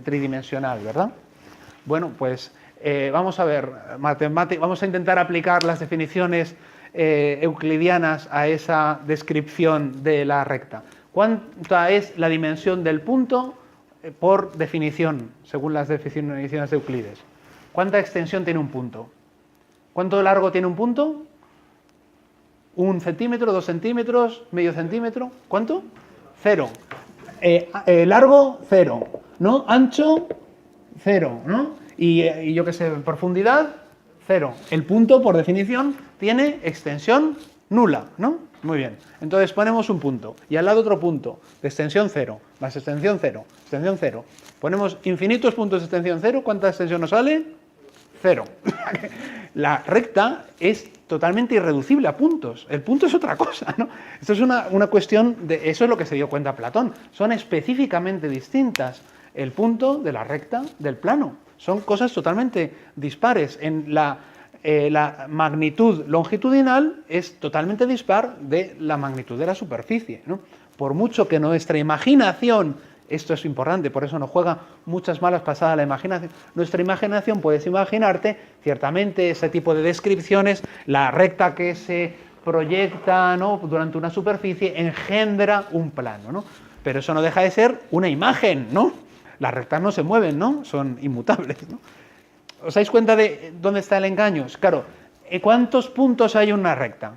tridimensional, ¿verdad? Bueno, pues vamos a ver, vamos a intentar aplicar las definiciones euclidianas a esa descripción de la recta. ¿Cuánta es la dimensión del punto por definición, según las definiciones de Euclides? ¿Cuánta extensión tiene un punto? ¿Cuánto largo tiene un punto? ¿1 centímetro, 2 centímetros, medio centímetro? ¿Cuánto? 0. Largo, 0. ¿No? Ancho, 0. ¿No? Y yo qué sé, profundidad, 0. El punto, por definición, tiene extensión nula, ¿no? Muy bien. Entonces ponemos un punto y al lado otro punto de extensión 0, más extensión 0, extensión 0. Ponemos infinitos puntos de extensión 0. ¿Cuánta extensión nos sale? 0. La recta es totalmente irreducible a puntos. El punto es otra cosa, ¿no? Esto es una cuestión de... Eso es lo que se dio cuenta Platón. Son específicamente distintas el punto de la recta del plano. Son cosas totalmente dispares. En la magnitud longitudinal es totalmente dispar de la magnitud de la superficie, ¿no? Por mucho que nuestra imaginación, esto es importante, por eso nos juega muchas malas pasadas la imaginación, nuestra imaginación, puedes imaginarte ciertamente ese tipo de descripciones, la recta que se proyecta, ¿no?, durante una superficie engendra un plano, ¿no? Pero eso no deja de ser una imagen, ¿no? Las rectas no se mueven, ¿no? Son inmutables, ¿no? ¿Os dais cuenta de dónde está el engaño? Claro, ¿cuántos puntos hay en una recta?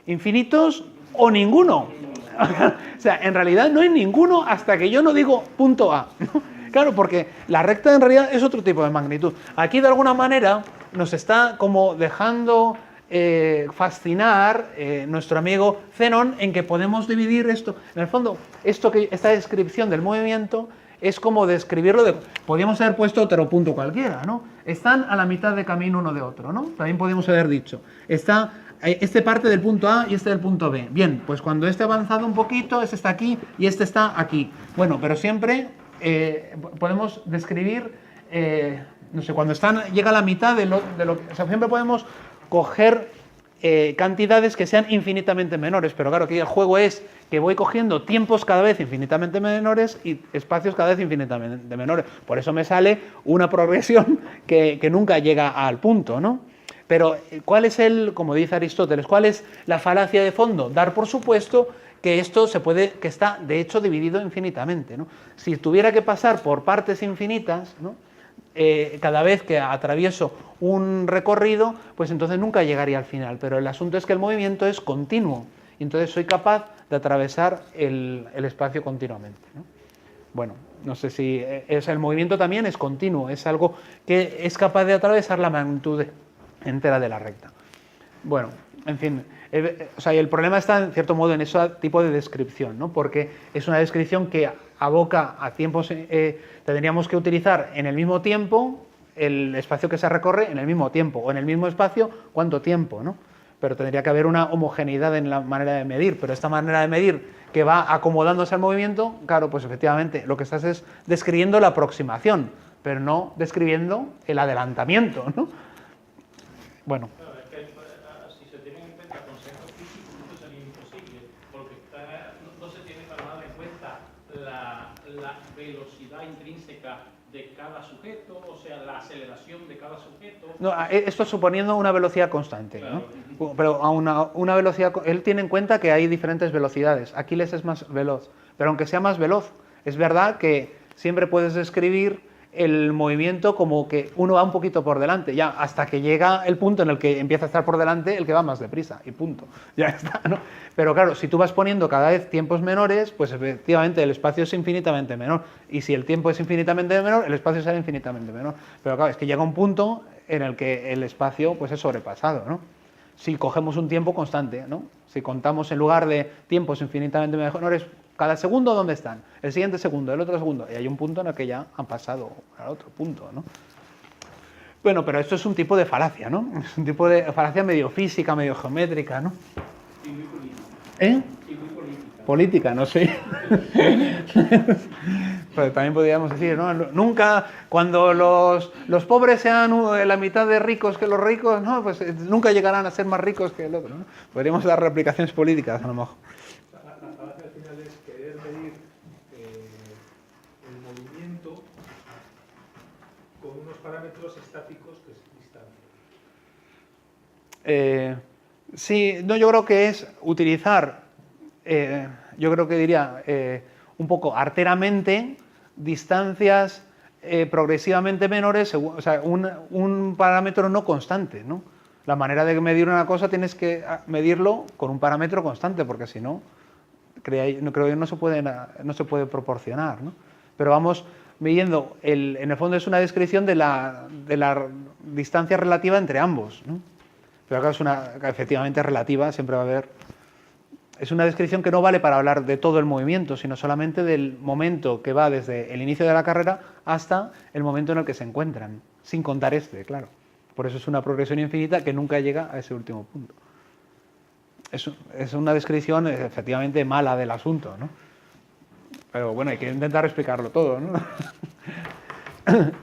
¿Infinitos o ninguno? O sea, en realidad no hay ninguno hasta que yo no digo punto A, ¿no? Claro, porque la recta en realidad es otro tipo de magnitud. Aquí de alguna manera nos está como dejando fascinar nuestro amigo Zenón en que podemos dividir esto. En el fondo, esta descripción del movimiento es como describirlo de... Podríamos haber puesto otro punto cualquiera, ¿no? Están a la mitad de camino uno de otro, ¿no? También podríamos haber dicho. Este parte del punto A y este del punto B. Bien, pues cuando este ha avanzado un poquito, este está aquí y este está aquí. Bueno, pero siempre podemos describir, no sé, cuando llega a la mitad de lo... O sea, siempre podemos coger cantidades que sean infinitamente menores, pero claro, aquí el juego es que voy cogiendo tiempos cada vez infinitamente menores y espacios cada vez infinitamente menores. Por eso me sale una progresión que nunca llega al punto, ¿no? Pero, ¿cuál es como dice Aristóteles, cuál es la falacia de fondo? Dar por supuesto que esto que está de hecho dividido infinitamente, ¿no? Si tuviera que pasar por partes infinitas, ¿no?, cada vez que atravieso un recorrido, pues entonces nunca llegaría al final. Pero el asunto es que el movimiento es continuo y entonces soy capaz de atravesar el espacio continuamente, ¿no? Bueno, no sé si el movimiento también es continuo, es algo que es capaz de atravesar la magnitud entera de la recta. Bueno, en fin, o sea, el problema está en cierto modo en ese tipo de descripción, ¿no? Porque es una descripción que aboca a tiempos, tendríamos que utilizar en el mismo tiempo el espacio que se recorre en el mismo tiempo, o en el mismo espacio, ¿cuánto tiempo?, ¿no? Pero tendría que haber una homogeneidad en la manera de medir, pero esta manera de medir que va acomodándose al movimiento, claro, pues efectivamente lo que estás es describiendo la aproximación, pero no describiendo el adelantamiento, ¿no? Bueno. Claro, es que si se tienen en cuenta conceptos físicos, esto sería imposible, porque no se tiene para nada en cuenta la velocidad intrínseca de cada sujeto, o sea, la aceleración de cada sujeto. No, esto suponiendo una velocidad constante, Claro. ¿no? Pero a una velocidad... Él tiene en cuenta que hay diferentes velocidades. Aquiles es más veloz, pero aunque sea más veloz, es verdad que siempre puedes describir el movimiento como que uno va un poquito por delante, ya hasta que llega el punto en el que empieza a estar por delante el que va más deprisa, y punto, ya está, ¿no? Pero claro, si tú vas poniendo cada vez tiempos menores, pues efectivamente el espacio es infinitamente menor, y si el tiempo es infinitamente menor, el espacio será infinitamente menor. Pero claro, es que llega un punto en el que el espacio pues es sobrepasado, ¿no? Si cogemos un tiempo constante, ¿no? Si contamos en lugar de tiempos infinitamente menores, cada segundo, ¿dónde están? El siguiente segundo, el otro segundo. Y hay un punto en el que ya han pasado al otro punto, ¿no? Bueno, pero esto es un tipo de falacia, ¿no? Es un tipo de falacia medio física, medio geométrica, ¿no? Y muy política. ¿Eh? Y muy política. Política, no sé. Pero también podríamos decir, ¿no? Nunca, cuando los pobres sean la mitad de ricos que los ricos, no, pues nunca llegarán a ser más ricos que el otro, ¿no? Podríamos dar replicaciones políticas, a lo mejor. La falacia al final es querer medir el movimiento con unos parámetros estáticos que es distancia. Sí, no, yo creo que es utilizar, yo creo que diría, un poco arteramente, distancias progresivamente menores, o sea, un parámetro no constante, ¿no? La manera de medir una cosa tienes que medirlo con un parámetro constante, porque si no, creo que no se puede proporcionar, ¿no? Pero vamos midiendo, en el fondo es una descripción de la distancia relativa entre ambos, ¿no? Pero acá es efectivamente relativa, siempre va a haber. Es una descripción que no vale para hablar de todo el movimiento, sino solamente del momento que va desde el inicio de la carrera hasta el momento en el que se encuentran, sin contar claro. Por eso es una progresión infinita que nunca llega a ese último punto. Es una descripción efectivamente mala del asunto, ¿no? Pero bueno, hay que intentar explicarlo todo, ¿no?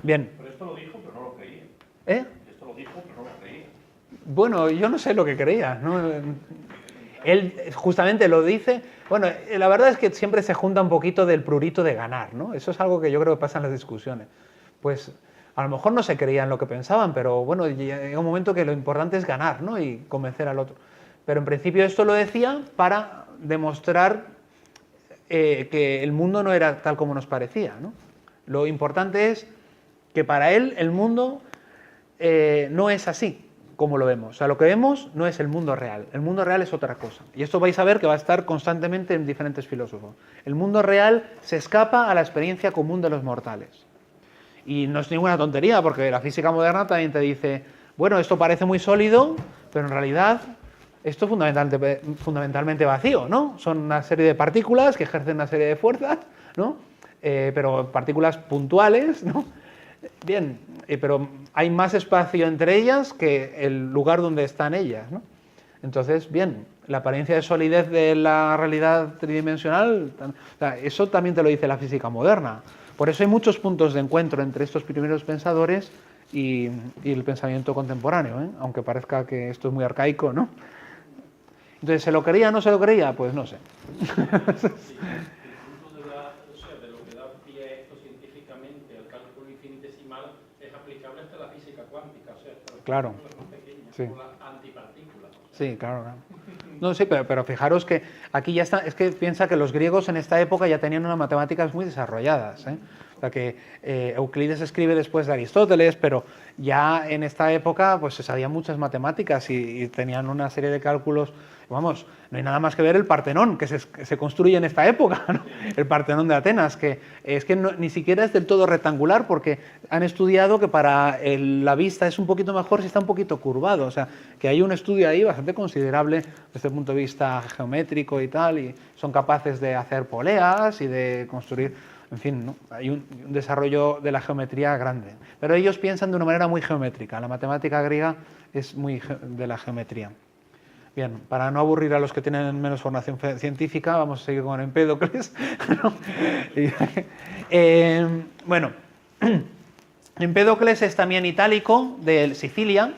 Bien. Pero esto lo dijo, pero no lo creía. ¿Eh? Esto lo dijo, pero no lo creía. Bueno, yo no sé lo que creía, ¿no? Él justamente lo dice. Bueno, la verdad es que siempre se junta un poquito del prurito de ganar, ¿no? Eso es algo que yo creo que pasa en las discusiones. Pues a lo mejor no se creían lo que pensaban, pero bueno, llega un momento que lo importante es ganar, ¿no? Y convencer al otro. Pero en principio esto lo decía para demostrar que el mundo no era tal como nos parecía, ¿no? Lo importante es que para él el mundo no es así como lo vemos. O sea, lo que vemos no es el mundo real es otra cosa. Y esto vais a ver que va a estar constantemente en diferentes filósofos. El mundo real se escapa a la experiencia común de los mortales. Y no es ninguna tontería, porque la física moderna también te dice, bueno, esto parece muy sólido, pero en realidad esto es fundamentalmente vacío, ¿no? Son una serie de partículas que ejercen una serie de fuerzas, ¿no? Pero partículas puntuales, ¿no? Bien, pero hay más espacio entre ellas que el lugar donde están ellas, ¿no? Entonces, bien, la apariencia de solidez de la realidad tridimensional, o sea, eso también te lo dice la física moderna. Por eso hay muchos puntos de encuentro entre estos primeros pensadores y el pensamiento contemporáneo, ¿eh? Aunque parezca que esto es muy arcaico, ¿no? Entonces, ¿se lo creía o no se lo creía? Pues no sé. De lo que da pie a esto científicamente, al cálculo infinitesimal, es aplicable hasta la física cuántica, o sea, hasta las Claro. partículas más pequeñas, Sí. como las antipartículas. Sí, claro, claro. No, sí, pero fijaros que aquí ya está, es que piensa que los griegos en esta época ya tenían unas matemáticas muy desarrolladas, ¿eh? O sea que Euclides escribe después de Aristóteles, pero ya en esta época pues se sabían muchas matemáticas y tenían una serie de cálculos. Vamos, no hay nada más que ver el Partenón, que se construye en esta época, ¿no? El Partenón de Atenas, que es que ni siquiera es del todo rectangular, porque han estudiado que para la vista es un poquito mejor si está un poquito curvado, o sea, que hay un estudio ahí bastante considerable desde el punto de vista geométrico y tal, y son capaces de hacer poleas y de construir. En fin, ¿no? Hay un desarrollo de la geometría grande. Pero ellos piensan de una manera muy geométrica. La matemática griega es muy de la geometría. Bien, para no aburrir a los que tienen menos formación científica, vamos a seguir con Empédocles. Bueno, Empédocles es también itálico, de Sicilia.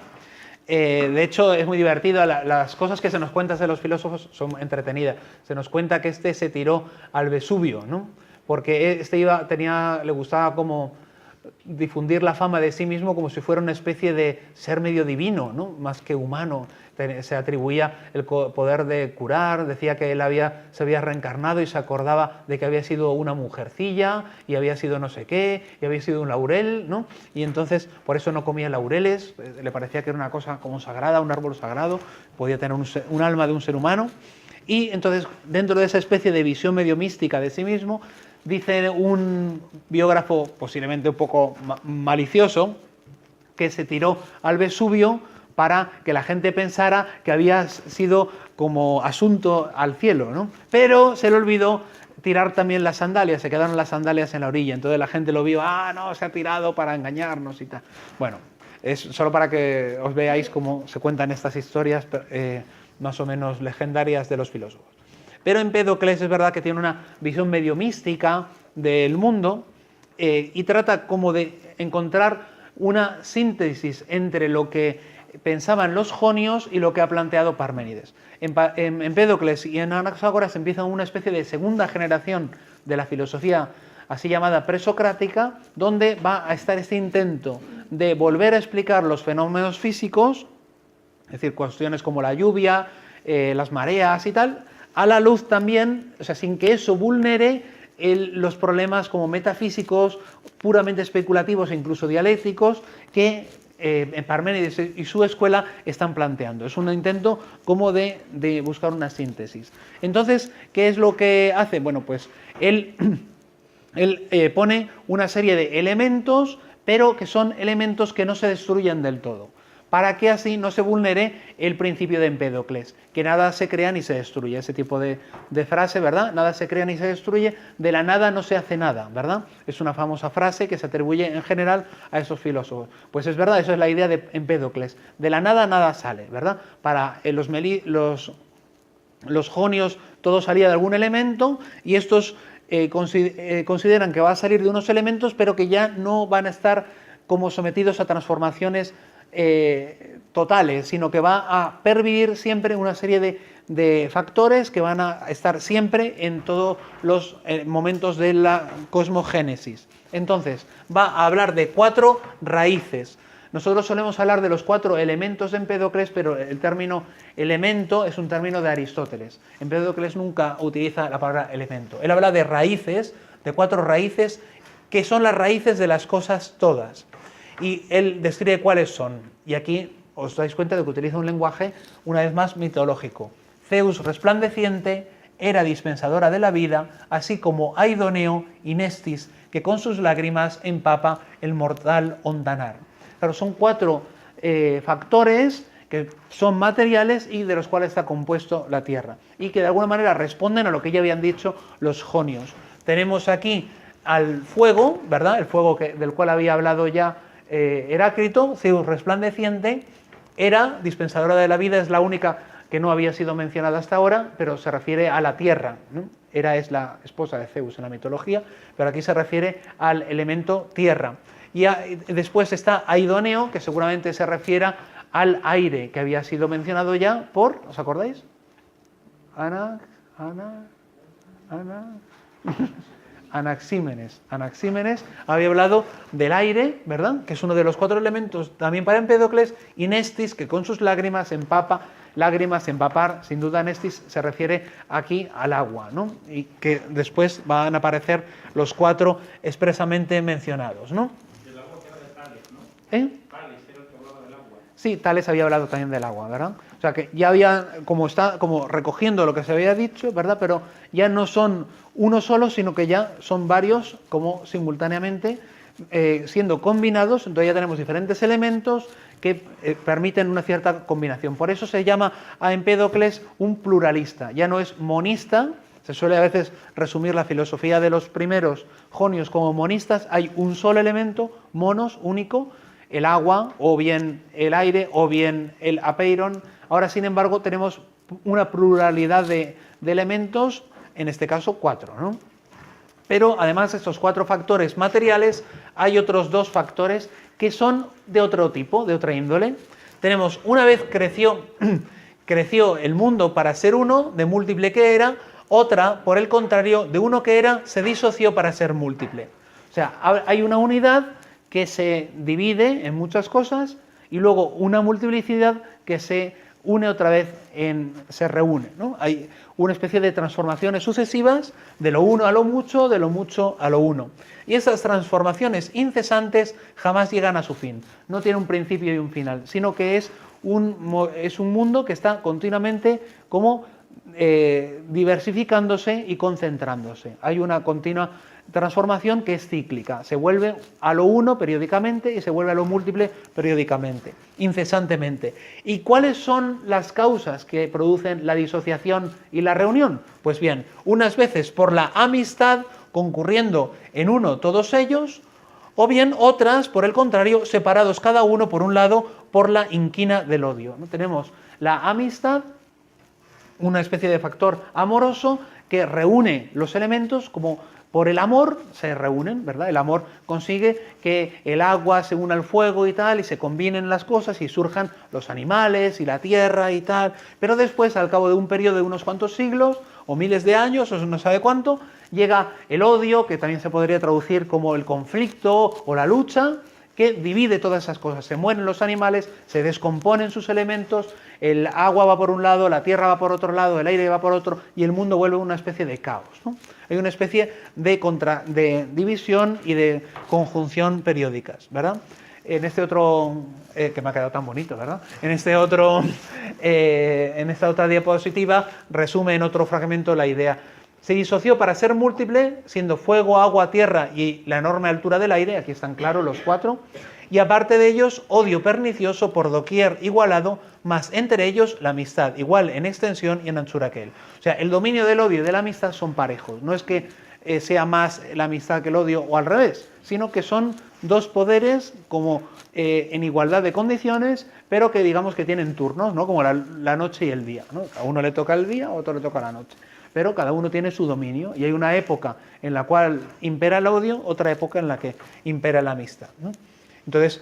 De hecho, es muy divertido. Las cosas que se nos cuentan de los filósofos son entretenidas. Se nos cuenta que este se tiró al Vesubio, ¿no? Porque le gustaba como difundir la fama de sí mismo como si fuera una especie de ser medio divino, ¿no? Más que humano. Se atribuía el poder de curar, decía que él se había reencarnado y se acordaba de que había sido una mujercilla y había sido no sé qué, y había sido un laurel, ¿no? Y entonces por eso no comía laureles, le parecía que era una cosa como sagrada, un árbol sagrado, podía tener un alma de un ser humano. Y entonces, dentro de esa especie de visión medio mística de sí mismo, dice un biógrafo posiblemente un poco malicioso, que se tiró al Vesubio para que la gente pensara que había sido como asunto al cielo, ¿no? Pero se le olvidó tirar también las sandalias, se quedaron las sandalias en la orilla, entonces la gente lo vio, no, se ha tirado para engañarnos y tal. Bueno, es solo para que os veáis cómo se cuentan estas historias más o menos legendarias de los filósofos. Pero Empédocles es verdad que tiene una visión medio mística del mundo y trata como de encontrar una síntesis entre lo que pensaban los jonios y lo que ha planteado Parménides. En Empédocles y en Anaxágoras empieza una especie de segunda generación de la filosofía así llamada presocrática, donde va a estar este intento de volver a explicar los fenómenos físicos, es decir, cuestiones como la lluvia, las mareas y tal, a la luz también, o sea, sin que eso vulnere los problemas como metafísicos, puramente especulativos e incluso dialécticos, que Parménides y su escuela están planteando. Es un intento como de buscar una síntesis. Entonces, ¿qué es lo que hace? Bueno, pues él pone una serie de elementos, pero que son elementos que no se destruyen del todo, para que así no se vulnere el principio de Empédocles, que nada se crea ni se destruye. Ese tipo de frase, ¿verdad? Nada se crea ni se destruye, de la nada no se hace nada, ¿verdad? Es una famosa frase que se atribuye en general a esos filósofos. Pues es verdad, eso es la idea de Empédocles. De la nada, nada sale, ¿verdad? Para los jonios todo salía de algún elemento y estos consideran que va a salir de unos elementos, pero que ya no van a estar como sometidos a transformaciones totales, sino que va a pervivir siempre una serie de factores que van a estar siempre en todos los momentos de la cosmogénesis. Entonces, va a hablar de 4 raíces. Nosotros solemos hablar de los 4 elementos de Empédocles, pero el término elemento es un término de Aristóteles. Empédocles nunca utiliza la palabra elemento. Él habla de raíces, de 4 raíces, que son las raíces de las cosas todas. Y él describe cuáles son. Y aquí os dais cuenta de que utiliza un lenguaje, una vez más, mitológico. Zeus resplandeciente, era dispensadora de la vida, así como Aidoneo y Nestis, que con sus lágrimas empapa el mortal Ontanar. Claro, son 4 factores que son materiales y de los cuales está compuesto la Tierra. Y que de alguna manera responden a lo que ya habían dicho los jonios. Tenemos aquí al fuego, ¿verdad? El fuego del cual había hablado ya Heráclito, Zeus resplandeciente, era dispensadora de la vida, es la única que no había sido mencionada hasta ahora, pero se refiere a la tierra, ¿no? Hera es la esposa de Zeus en la mitología, pero aquí se refiere al elemento tierra. Y después está Aidoneo, que seguramente se refiere al aire, que había sido mencionado ya por, ¿os acordáis? Anaxímenes. Anaxímenes había hablado del aire, ¿verdad? Que es uno de los 4 elementos también para Empédocles, y Nestis, que con sus lágrimas empapa, empapar, sin duda Nestis se refiere aquí al agua, ¿no? Y que después van a aparecer los 4 expresamente mencionados, ¿no? Del agua que era de Tales, ¿no? Tales era el que hablaba del agua. Sí, Tales había hablado también del agua, ¿verdad? O sea que ya había, como recogiendo lo que se había dicho, ¿verdad? Pero ya no son uno solo, sino que ya son varios, como simultáneamente, siendo combinados. Entonces ya tenemos diferentes elementos que permiten una cierta combinación. Por eso se llama a Empédocles un pluralista. Ya no es monista. Se suele a veces resumir la filosofía de los primeros jonios como monistas. Hay un solo elemento, monos, único, el agua, o bien el aire, o bien el apeiron. Ahora, sin embargo, tenemos una pluralidad de elementos, en este caso 4, ¿no? Pero además de estos 4 factores materiales, hay otros 2 factores que son de otro tipo, de otra índole. Tenemos, una vez creció el mundo para ser uno, de múltiple que era, otra, por el contrario, de uno que era, se disoció para ser múltiple. O sea, hay una unidad que se divide en muchas cosas y luego una multiplicidad que se une otra vez, se reúne, ¿no? Hay una especie de transformaciones sucesivas de lo uno a lo mucho, de lo mucho a lo uno. Y esas transformaciones incesantes jamás llegan a su fin. No tiene un principio y un final, sino que es un mundo que está continuamente como diversificándose y concentrándose. Hay una continua transformación que es cíclica, se vuelve a lo uno periódicamente y se vuelve a lo múltiple periódicamente, incesantemente. ¿Y cuáles son las causas que producen la disociación y la reunión? Pues bien, unas veces por la amistad, concurriendo en uno todos ellos, o bien otras, por el contrario, separados cada uno por un lado por la inquina del odio, ¿no? Tenemos la amistad, una especie de factor amoroso que reúne los elementos como por el amor se reúnen, ¿verdad? El amor consigue que el agua se una al fuego y tal, y se combinen las cosas y surjan los animales y la tierra y tal. Pero después, al cabo de un periodo de unos cuantos siglos, o miles de años, o no sabe cuánto, llega el odio, que también se podría traducir como el conflicto o la lucha, que divide todas esas cosas. Se mueren los animales, se descomponen sus elementos, el agua va por un lado, la tierra va por otro lado, el aire va por otro, y el mundo vuelve una especie de caos, ¿no? Hay una especie de división y de conjunción periódicas, ¿verdad? En este otro, que me ha quedado tan bonito, ¿verdad? En esta otra diapositiva resume en otro fragmento la idea. Se disoció para ser múltiple, siendo fuego, agua, tierra y la enorme altura del aire, aquí están claros los cuatro, y aparte de ellos, odio pernicioso por doquier igualado, más entre ellos la amistad, igual en extensión y en anchura que él. O sea, el dominio del odio y de la amistad son parejos, no es que sea más la amistad que el odio o al revés, sino que son dos poderes como en igualdad de condiciones, pero que digamos que tienen turnos, ¿no? Como la noche y el día, ¿no? A uno le toca el día, a otro le toca la noche. Pero cada uno tiene su dominio y hay una época en la cual impera el odio, otra época en la que impera la amistad, ¿no? Entonces,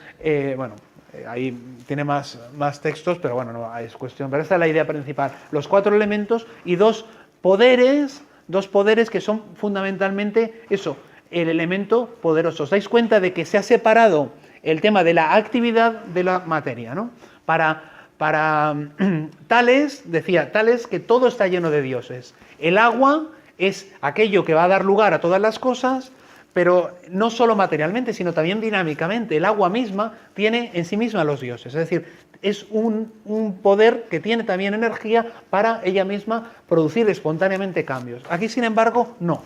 ahí tiene más textos, pero bueno, no es cuestión. Pero esta es la idea principal. Los cuatro elementos y dos poderes que son fundamentalmente eso, el elemento poderoso. ¿Os dais cuenta de que se ha separado el tema de la actividad de la materia, ¿no? Para Tales, decía Tales, que todo está lleno de dioses. El agua es aquello que va a dar lugar a todas las cosas, pero no solo materialmente, sino también dinámicamente. El agua misma tiene en sí misma los dioses, es decir, es un poder que tiene también energía para ella misma producir espontáneamente cambios. Aquí, sin embargo, no.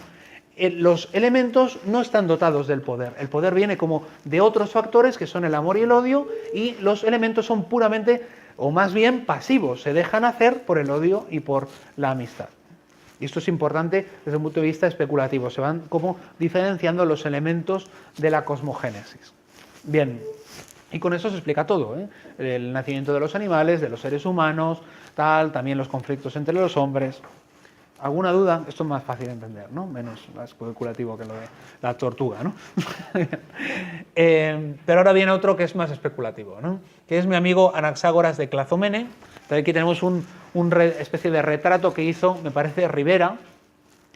Los elementos no están dotados del poder. El poder viene como de otros factores, que son el amor y el odio, y los elementos son puramente, o más bien pasivos, se dejan hacer por el odio y por la amistad. Y esto es importante desde un punto de vista especulativo. Se van como diferenciando los elementos de la cosmogénesis. Bien, y con eso se explica todo, ¿eh? El nacimiento de los animales, de los seres humanos, también los conflictos entre los hombres. ¿Alguna duda? Esto es más fácil de entender, ¿no? Menos especulativo que lo de la tortuga, ¿no? Pero ahora viene otro que es más especulativo, ¿no? Que es mi amigo Anaxágoras de Clazomene. Entonces aquí tenemos una especie de retrato que hizo, me parece, Rivera,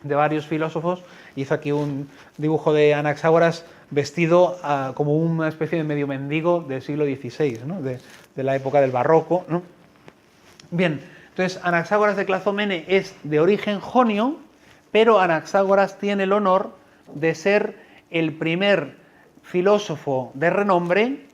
de varios filósofos. Hizo aquí un dibujo de Anaxágoras vestido como una especie de medio mendigo del siglo XVI, ¿no? De la época del barroco, ¿no? Bien, entonces Anaxágoras de Clazomene es de origen jonio, pero Anaxágoras tiene el honor de ser el primer filósofo de renombre,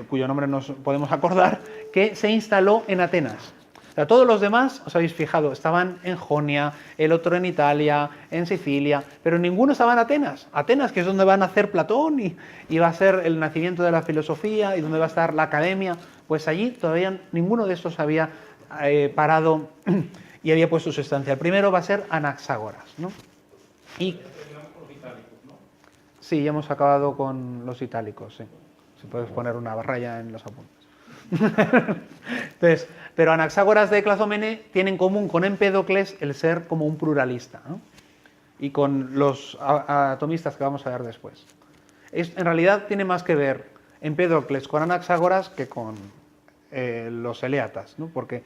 cuyo nombre nos podemos acordar, que se instaló en Atenas. O sea, todos los demás, os habéis fijado, estaban en Jonia, el otro en Italia, en Sicilia, pero ninguno estaba en Atenas. Atenas, que es donde va a nacer Platón y va a ser el nacimiento de la filosofía y donde va a estar la academia, pues allí todavía ninguno de estos había parado y había puesto su estancia. El primero va a ser Anaxágoras, ¿no? Y sí, ya hemos acabado con los itálicos, sí. Si puedes poner una raya en los apuntes. Entonces, pero Anaxágoras de Clazomene tiene en común con Empédocles el ser como un pluralista, ¿no? Y con los atomistas que vamos a ver después. En realidad tiene más que ver Empédocles con Anaxágoras que con los eleatas, ¿no? Porque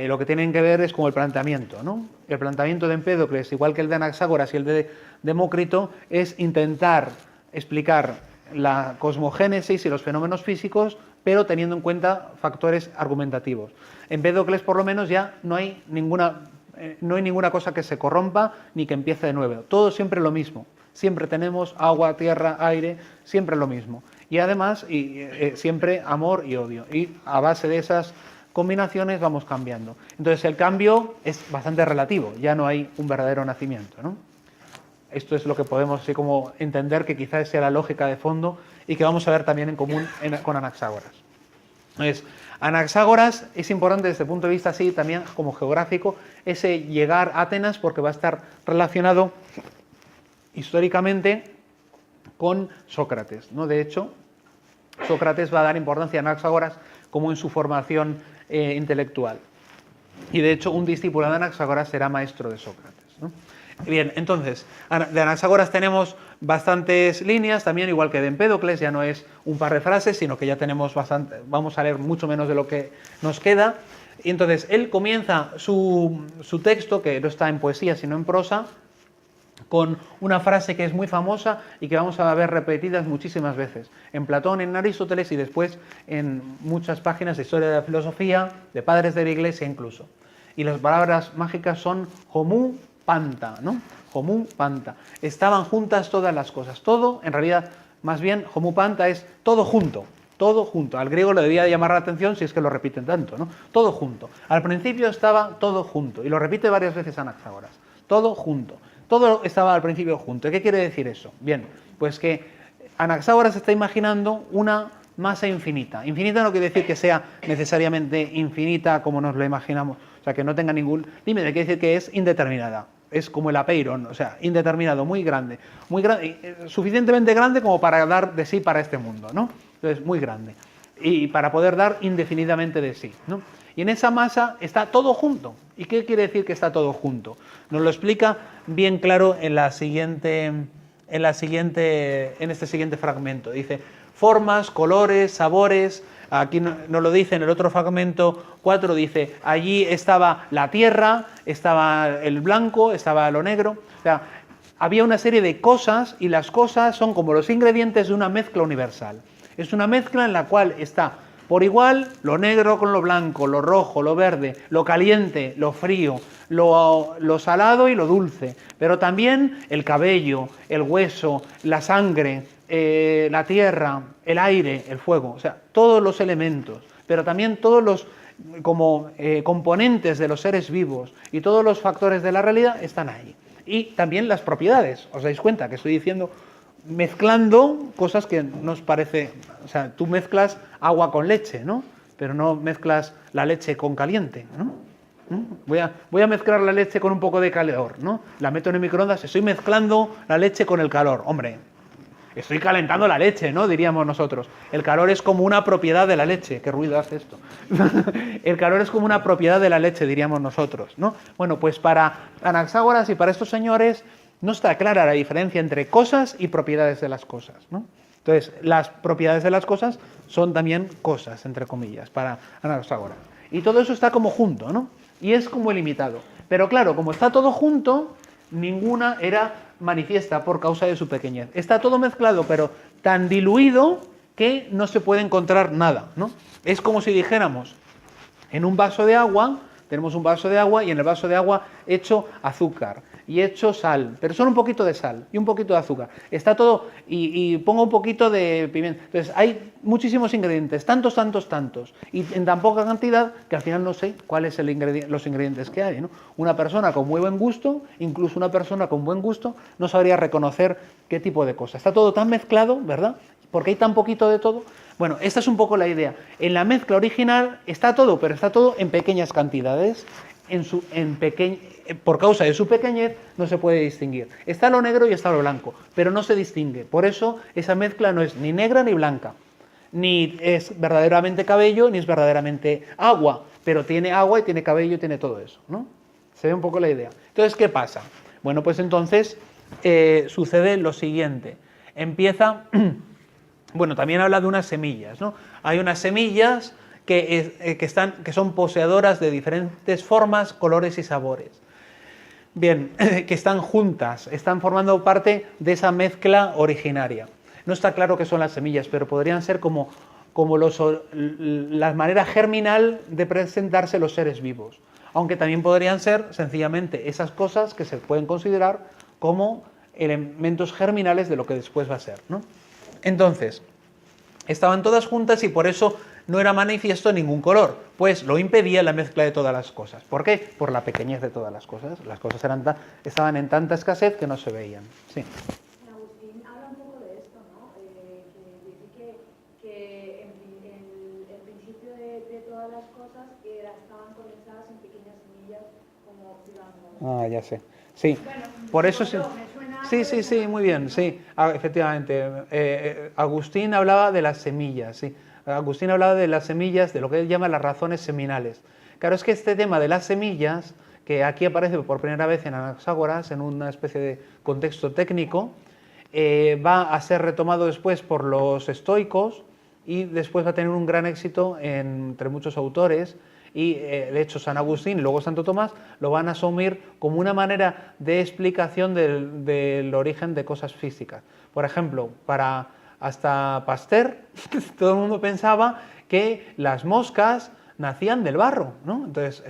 lo que tienen que ver es como el planteamiento, ¿no? El planteamiento de Empédocles, igual que el de Anaxágoras y el de Demócrito, es intentar explicar la cosmogénesis y los fenómenos físicos, pero teniendo en cuenta factores argumentativos. En Empédocles, por lo menos, ya no hay ninguna cosa que se corrompa ni que empiece de nuevo. Todo siempre lo mismo. Siempre tenemos agua, tierra, aire, siempre lo mismo. Y además, siempre amor y odio. Y a base de esas combinaciones vamos cambiando. Entonces el cambio es bastante relativo, ya no hay un verdadero nacimiento, ¿no? Esto es lo que podemos así como entender que quizás sea la lógica de fondo y que vamos a ver también en común con Anaxágoras. Entonces, Anaxágoras es importante desde el punto de vista así también como geográfico, ese llegar a Atenas, porque va a estar relacionado históricamente con Sócrates, ¿no? De hecho, Sócrates va a dar importancia a Anaxágoras como en su formación intelectual. Y de hecho, un discípulo de Anaxágoras será maestro de Sócrates, ¿no? Bien, entonces, de Anaxágoras tenemos bastantes líneas, también igual que de Empédocles, ya no es un par de frases, sino que ya tenemos bastante, vamos a leer mucho menos de lo que nos queda. Y entonces, él comienza su texto, que no está en poesía, sino en prosa, con una frase que es muy famosa y que vamos a ver repetidas muchísimas veces, en Platón, en Aristóteles y después en muchas páginas de historia de la filosofía, de padres de la Iglesia incluso. Y las palabras mágicas son homú panta, ¿no? Homú panta. Estaban juntas todas las cosas. Todo, en realidad, más bien, homú panta es todo junto. Todo junto. Al griego le debía llamar la atención si es que lo repiten tanto, ¿no? Todo junto. Al principio estaba todo junto. Y lo repite varias veces Anaxágoras. Todo junto. Todo estaba al principio junto. ¿Qué quiere decir eso? Bien, pues que Anaxágoras está imaginando una masa infinita. Infinita no quiere decir que sea necesariamente infinita como nos lo imaginamos, o sea, que no tenga ningún límite, quiere decir que es indeterminada. Es como el apeiron, o sea, indeterminado, muy grande, suficientemente grande como para dar de sí para este mundo, ¿no? Entonces, muy grande. Y para poder dar indefinidamente de sí, ¿no? Y en esa masa está todo junto. ¿Y qué quiere decir que está todo junto? Nos lo explica bien claro en este siguiente fragmento. Dice, formas, colores, sabores. Aquí nos lo dice en el otro fragmento 4, dice, allí estaba la tierra, estaba el blanco, estaba lo negro. O sea, había una serie de cosas y las cosas son como los ingredientes de una mezcla universal. Es una mezcla en la cual está por igual lo negro con lo blanco, lo rojo, lo verde, lo caliente, lo frío, lo salado y lo dulce, pero también el cabello, el hueso, la sangre, la tierra, el aire, el fuego, o sea, todos los elementos, pero también todos los componentes de los seres vivos y todos los factores de la realidad están ahí. Y también las propiedades, ¿os dais cuenta que estoy diciendo? Mezclando cosas que nos parece, o sea, tú mezclas agua con leche, ¿no? Pero no mezclas la leche con caliente, ¿no? Voy a mezclar la leche con un poco de calor, ¿no? La meto en el microondas, estoy mezclando la leche con el calor. Hombre, estoy calentando la leche, ¿no? Diríamos nosotros. El calor es como una propiedad de la leche. ¿Qué ruido hace esto? El calor es como una propiedad de la leche, diríamos nosotros, ¿no? Bueno, pues para Anaxágoras y para estos señores no está clara la diferencia entre cosas y propiedades de las cosas, ¿no? Entonces, las propiedades de las cosas son también cosas, entre comillas, para Anaxágoras. Y todo eso está como junto, ¿no? Y es como ilimitado. Pero claro, como está todo junto, ninguna era manifiesta por causa de su pequeñez. Está todo mezclado, pero tan diluido que no se puede encontrar nada, ¿no? Es como si dijéramos, en un vaso de agua, tenemos un vaso de agua y en el vaso de agua hecho azúcar y hecho sal, pero solo un poquito de sal y un poquito de azúcar. Está todo, y pongo un poquito de pimienta. Entonces hay muchísimos ingredientes, tantos, y en tan poca cantidad que al final no sé cuáles son los ingredientes que hay, ¿no? Una persona con muy buen gusto, incluso una persona con buen gusto, no sabría reconocer qué tipo de cosa. Está todo tan mezclado, ¿verdad? Porque hay tan poquito de todo. Bueno, esta es un poco la idea. En la mezcla original está todo, pero está todo en pequeñas cantidades. Por causa de su pequeñez no se puede distinguir. Está lo negro y está lo blanco, pero no se distingue. Por eso esa mezcla no es ni negra ni blanca, ni es verdaderamente cabello, ni es verdaderamente agua, pero tiene agua y tiene cabello y tiene todo eso, ¿no? Se ve un poco la idea. Entonces, ¿qué pasa? Bueno, pues entonces sucede lo siguiente. Empieza... Bueno, también habla de unas semillas, ¿no? Hay unas semillas que son poseedoras de diferentes formas, colores y sabores. Bien, que están juntas, están formando parte de esa mezcla originaria. No está claro qué son las semillas, pero podrían ser como la manera germinal de presentarse los seres vivos. Aunque también podrían ser sencillamente esas cosas que se pueden considerar como elementos germinales de lo que después va a ser, ¿no? Entonces, estaban todas juntas y por eso no era manifiesto ningún color, pues lo impedía la mezcla de todas las cosas. ¿Por qué? Por la pequeñez de todas las cosas. Las cosas estaban en tanta escasez que no se veían. Sí. Agustín habla un poco de esto, ¿no? Que dice que el principio de todas las cosas estaban condensadas en pequeñas semillas, como digamos. Ah, ya sé. Sí, Bueno, por eso sí. Me suena Sí, muy bien, sí, efectivamente. Agustín hablaba de las semillas, sí. Agustín hablaba de las semillas, de lo que él llama las razones seminales. Claro, es que este tema de las semillas, que aquí aparece por primera vez en Anaxágoras, en una especie de contexto técnico, va a ser retomado después por los estoicos y después va a tener un gran éxito entre muchos autores. Y de hecho San Agustín y luego Santo Tomás lo van a asumir como una manera de explicación del origen de cosas físicas. Por ejemplo, hasta Pasteur, todo el mundo pensaba que las moscas nacían del barro, ¿no? Entonces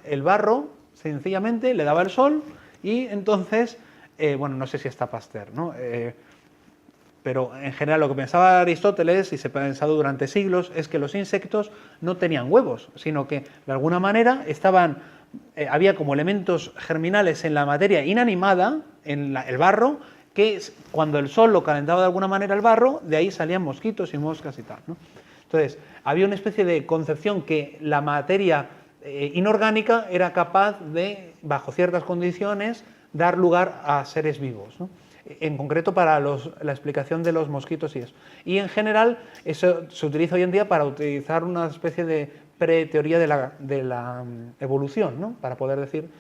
el barro sencillamente le daba el sol y entonces, bueno, no sé si está Pasteur, ¿no? Pero en general lo que pensaba Aristóteles, y se ha pensado durante siglos, es que los insectos no tenían huevos, sino que de alguna manera había como elementos germinales en la materia inanimada, en el barro, que cuando el sol lo calentaba de alguna manera el barro, de ahí salían mosquitos y moscas y tal, ¿no? Entonces, había una especie de concepción que la materia inorgánica era capaz de, bajo ciertas condiciones, dar lugar a seres vivos, ¿no? En concreto para la explicación de los mosquitos y eso. Y en general eso se utiliza hoy en día para utilizar una especie de preteoría de la evolución, ¿no? Para poder decir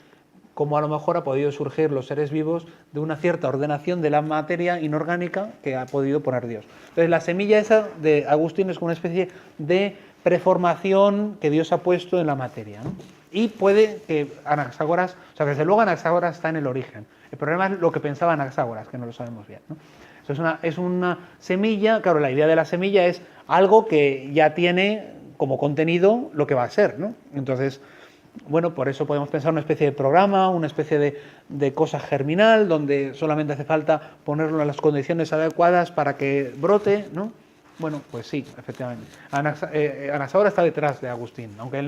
cómo a lo mejor ha podido surgir los seres vivos de una cierta ordenación de la materia inorgánica que ha podido poner Dios. Entonces la semilla esa de Agustín es como una especie de preformación que Dios ha puesto en la materia, ¿no? Y puede que Anaxágoras, o sea, desde luego Anaxágoras está en el origen. El problema es lo que pensaba Anaxágoras, que no lo sabemos bien, ¿no? Eso es una semilla, claro, la idea de la semilla es algo que ya tiene como contenido lo que va a ser, ¿no? Entonces, bueno, por eso podemos pensar una especie de programa, una especie de cosa germinal, donde solamente hace falta ponerlo en las condiciones adecuadas para que brote, ¿no? Bueno, pues sí, efectivamente. Anaxágoras está detrás de Agustín, aunque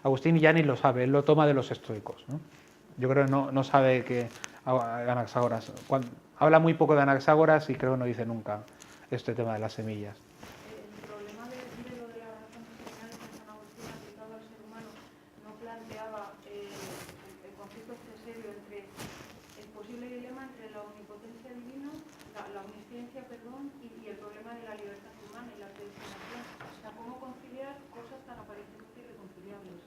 Agustín ya ni lo sabe, él lo toma de los estoicos, ¿no? Yo creo que no sabe que Anaxágoras, habla muy poco de Anaxágoras y creo que no dice nunca este tema de las semillas. El problema de lo de las razones seminales de San Agustín aplicado al ser humano no planteaba el conflicto serio entre el posible dilema entre la omnipotencia divina, la omnisciencia, perdón, y el problema de la libertad humana y la predestinación. O sea, cómo conciliar cosas tan aparentemente irreconciliables.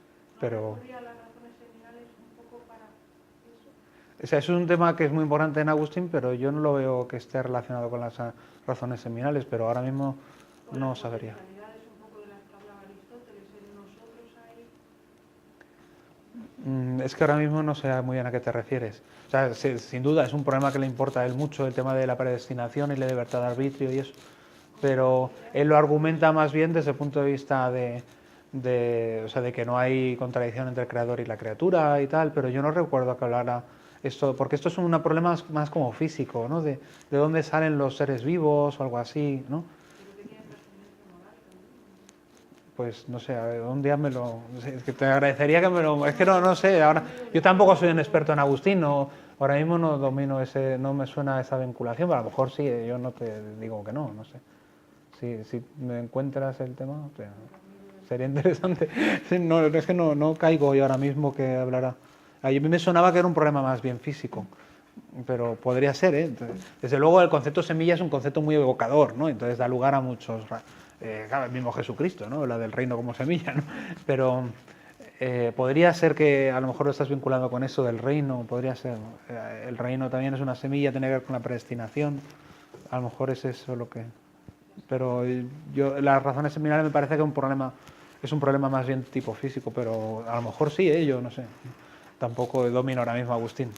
¿No recurría a las razones seminales un poco para eso? O sea, es un tema que es muy importante en Agustín, pero yo no lo veo que esté relacionado con las razones seminales, pero ahora mismo no sabría. Un poco de las que hablaba Aristóteles, en nosotros hay... Es que ahora mismo no sé muy bien a qué te refieres. O sea, sin duda es un problema que le importa a él mucho, el tema de la predestinación y la libertad de arbitrio y eso, pero él lo argumenta más bien desde el punto de vista de que no hay contradicción entre el creador y la criatura y tal, pero yo no recuerdo que hablara esto, porque esto es un problema más como físico, ¿no? De dónde salen los seres vivos o algo así, ¿no? Pues no sé, a ver, un día es que te agradecería que me lo... Es que no sé, ahora... Yo tampoco soy un experto en Agustín, ahora mismo no domino no me suena esa vinculación, pero a lo mejor sí, yo no te digo que no sé. Si me encuentras el tema, o sea, sería interesante. Sí, es que no caigo yo ahora mismo que hablara... A mí me sonaba que era un problema más bien físico, pero podría ser, ¿eh? Entonces, desde luego el concepto semilla es un concepto muy evocador, ¿no? Entonces da lugar a muchos... Claro, el mismo Jesucristo, ¿no? La del reino como semilla, ¿no? Pero podría ser que a lo mejor lo estás vinculando con eso del reino, podría ser, ¿no? El reino también es una semilla, tiene que ver con la predestinación, a lo mejor es eso lo que... Pero las razones seminales me parece que es un problema más bien tipo físico, pero a lo mejor sí, yo no sé. Tampoco domino ahora mismo a Agustín.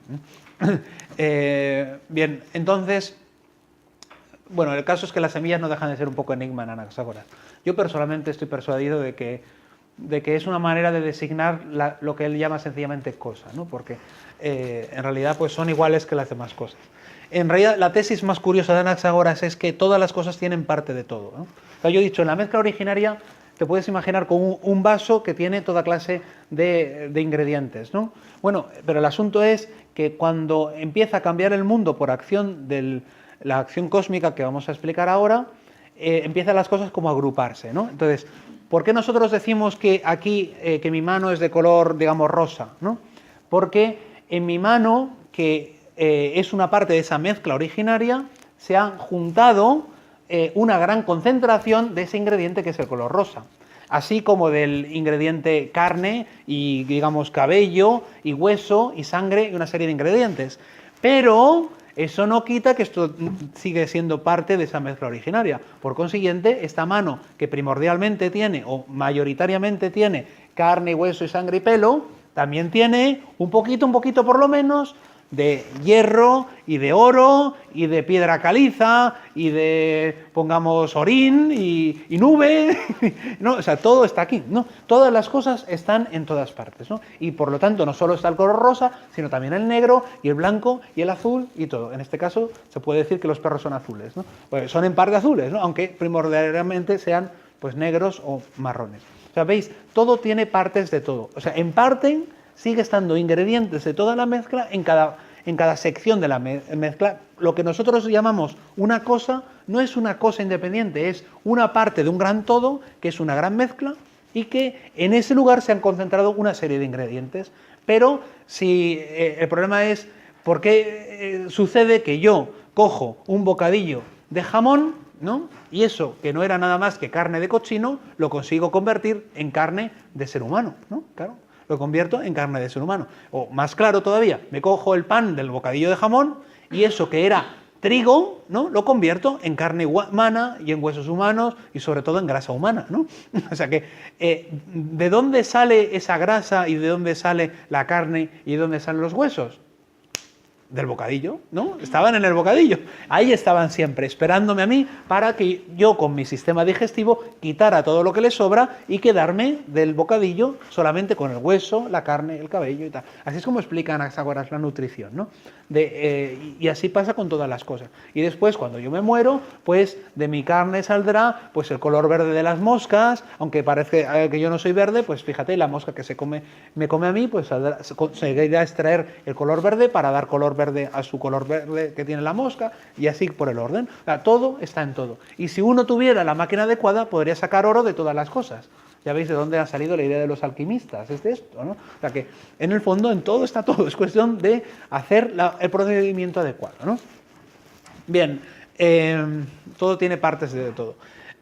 Bien, entonces... Bueno, el caso es que las semillas no dejan de ser un poco enigma en Anaxágoras. Yo personalmente estoy persuadido de que es una manera de designar lo que él llama sencillamente cosa, ¿no? Porque en realidad pues son iguales que las demás cosas. En realidad la tesis más curiosa de Anaxágoras es que todas las cosas tienen parte de todo, ¿no? O sea, yo he dicho, en la mezcla originaria te puedes imaginar con un vaso que tiene toda clase de ingredientes, ¿no? Bueno, pero el asunto es que cuando empieza a cambiar el mundo por acción de la acción cósmica que vamos a explicar ahora, empiezan las cosas como a agruparse, ¿no? Entonces, ¿por qué nosotros decimos que aquí que mi mano es de color, digamos, rosa, ¿no? Porque en mi mano, que es una parte de esa mezcla originaria, se han juntado una gran concentración de ese ingrediente que es el color rosa, así como del ingrediente carne y, digamos, cabello y hueso y sangre y una serie de ingredientes. Pero eso no quita que esto sigue siendo parte de esa mezcla originaria. Por consiguiente, esta mano que primordialmente tiene o mayoritariamente tiene carne, hueso y sangre y pelo, también tiene un poquito por lo menos de hierro y de oro y de piedra caliza y de, pongamos, orín y nube, ¿no? O sea, todo está aquí, ¿no? Todas las cosas están en todas partes, ¿no? Y por lo tanto no solo está el color rosa, sino también el negro y el blanco y el azul y todo. En este caso se puede decir que los perros son azules, ¿no? Pues son en parte azules, ¿no? Aunque primordialmente sean pues negros o marrones. O sea, veis, todo tiene partes de todo. O sea, en parte sigue estando ingredientes de toda la mezcla en cada sección de la mezcla. Lo que nosotros llamamos una cosa no es una cosa independiente, es una parte de un gran todo, que es una gran mezcla, y que en ese lugar se han concentrado una serie de ingredientes. Pero si el problema es por qué sucede que yo cojo un bocadillo de jamón, ¿no? Y eso, que no era nada más que carne de cochino, lo consigo convertir en carne de ser humano, ¿no? Claro. Lo convierto en carne de ser humano. O más claro todavía, me cojo el pan del bocadillo de jamón y eso que era trigo, ¿no? Lo convierto en carne humana y en huesos humanos y sobre todo en grasa humana, ¿no? O sea que, ¿de dónde sale esa grasa y de dónde sale la carne y de dónde salen los huesos? Del bocadillo, ¿no? Estaban en el bocadillo. Ahí estaban siempre, esperándome a mí para que yo con mi sistema digestivo quitara todo lo que le sobra y quedarme del bocadillo solamente con el hueso, la carne, el cabello y tal. Así es como explican Anaxágoras la nutrición, ¿no? Y así pasa con todas las cosas. Y después, cuando yo me muero, pues de mi carne saldrá pues el color verde de las moscas, aunque parece que yo no soy verde, pues fíjate, la mosca que me come a mí, pues seguirá a extraer el color verde para dar color verde a su color verde que tiene la mosca, y así por el orden. O sea, todo está en todo. Y si uno tuviera la máquina adecuada, podría sacar oro de todas las cosas. Ya veis de dónde ha salido la idea de los alquimistas, es de esto, ¿no? O sea que, en el fondo, en todo está todo. Es cuestión de hacer el procedimiento adecuado, ¿no? Bien, todo tiene partes de todo.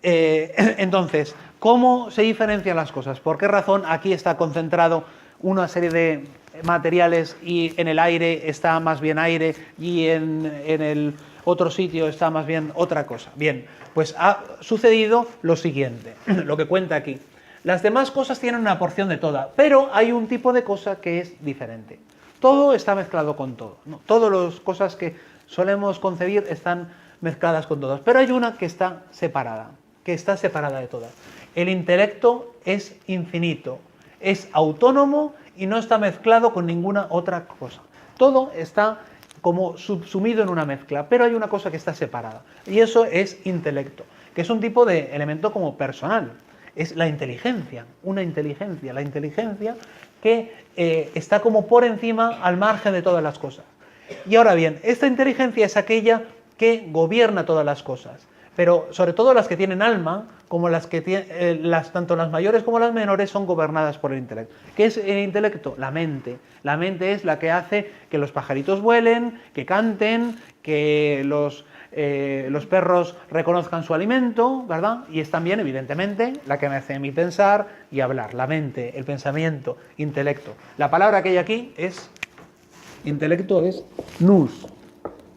Entonces, ¿cómo se diferencian las cosas? ¿Por qué razón aquí está concentrado una serie de materiales y en el aire está más bien aire y en el otro sitio está más bien otra cosa? Bien, pues ha sucedido lo siguiente, lo que cuenta aquí. Las demás cosas tienen una porción de toda, pero hay un tipo de cosa que es diferente. Todo está mezclado con todo, ¿no? Todas las cosas que solemos concebir están mezcladas con todas, pero hay una que está separada de todas. El intelecto es infinito, es autónomo y no está mezclado con ninguna otra cosa. Todo está como subsumido en una mezcla, pero hay una cosa que está separada, y eso es intelecto, que es un tipo de elemento como personal. Es la inteligencia, la inteligencia que está como por encima, al margen de todas las cosas. Y ahora bien, esta inteligencia es aquella que gobierna todas las cosas, pero sobre todo las que tienen alma, como las que tanto las mayores como las menores son gobernadas por el intelecto. ¿Qué es el intelecto? La mente. La mente es la que hace que los pajaritos vuelen, que canten, que los perros reconozcan su alimento, ¿verdad? Y es también, evidentemente, la que me hace a mí pensar y hablar. La mente, el pensamiento, intelecto. La palabra que hay aquí es, intelecto es nous.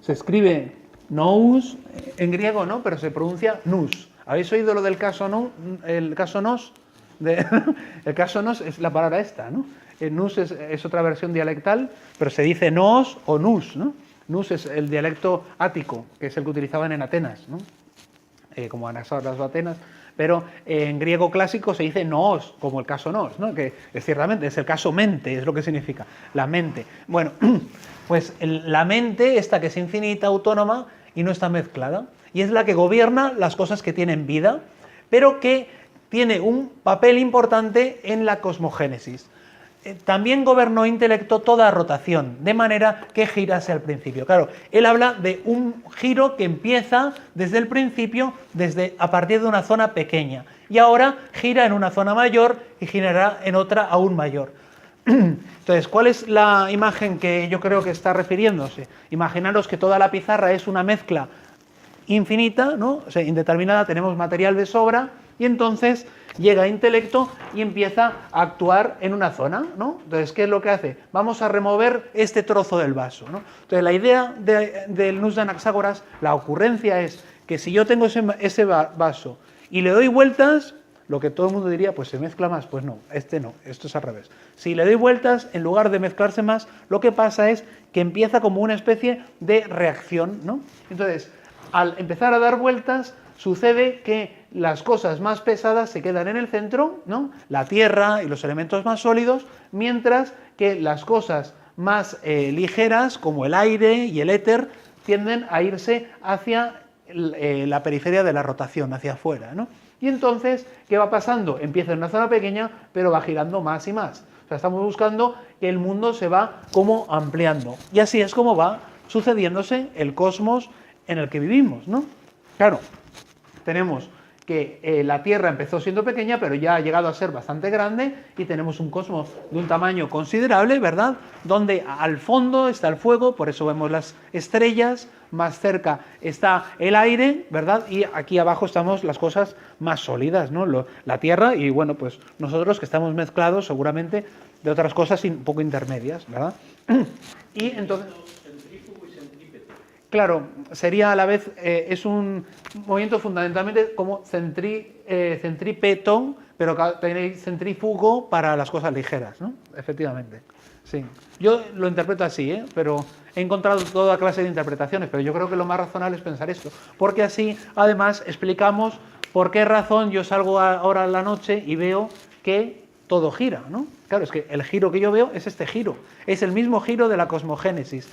Se escribe nous en griego, ¿no? Pero se pronuncia nous. ¿Habéis oído lo del caso no? El caso nos. El caso nos es la palabra esta, ¿no? El nous es otra versión dialectal, pero se dice nos o nous, ¿no? Nous es el dialecto ático, que es el que utilizaban en Atenas, ¿no? Como Anaxágoras o Atenas, pero en griego clásico se dice noos, como el caso nos, ¿no? Que es ciertamente es el caso mente, es lo que significa, la mente. Bueno, pues la mente, esta que es infinita, autónoma y no está mezclada, y es la que gobierna las cosas que tienen vida, pero que tiene un papel importante en la cosmogénesis. También gobernó intelecto toda rotación, de manera que girase al principio. Claro, él habla de un giro que empieza desde el principio, a partir de una zona pequeña, y ahora gira en una zona mayor y girará en otra aún mayor. Entonces, ¿cuál es la imagen que yo creo que está refiriéndose? Imaginaros que toda la pizarra es una mezcla infinita, ¿no? O sea, indeterminada, tenemos material de sobra, y entonces llega intelecto y empieza a actuar en una zona, ¿no? Entonces, ¿qué es lo que hace? Vamos a remover este trozo del vaso, ¿no? Entonces, la idea del Nous de Anaxágoras, la ocurrencia es que si yo tengo ese vaso y le doy vueltas, lo que todo el mundo diría, pues se mezcla más. Pues no, esto es al revés. Si le doy vueltas, en lugar de mezclarse más, lo que pasa es que empieza como una especie de reacción, ¿no? Entonces, al empezar a dar vueltas, sucede que las cosas más pesadas se quedan en el centro, ¿no? La tierra y los elementos más sólidos, mientras que las cosas más ligeras, como el aire y el éter, tienden a irse hacia la periferia de la rotación, hacia afuera, ¿no? Y entonces, ¿qué va pasando? Empieza en una zona pequeña, pero va girando más y más. O sea, estamos buscando que el mundo se va como ampliando. Y así es como va sucediéndose el cosmos en el que vivimos, ¿no? Claro, tenemos que la Tierra empezó siendo pequeña, pero ya ha llegado a ser bastante grande, y tenemos un cosmos de un tamaño considerable, ¿verdad? Donde al fondo está el fuego, por eso vemos las estrellas, más cerca está el aire, ¿verdad? Y aquí abajo estamos las cosas más sólidas, ¿no? La Tierra y, bueno, pues nosotros que estamos mezclados seguramente de otras cosas un poco intermedias, ¿verdad? Y entonces... Claro, sería a la vez, es un movimiento fundamentalmente como centrípeto, pero tenéis centrífugo para las cosas ligeras, ¿no? Efectivamente, sí. Yo lo interpreto así, pero he encontrado toda clase de interpretaciones, pero yo creo que lo más razonable es pensar esto, porque así, además, explicamos por qué razón yo salgo ahora a la noche y veo que todo gira, ¿no? Claro, es que el giro que yo veo es este giro, es el mismo giro de la cosmogénesis.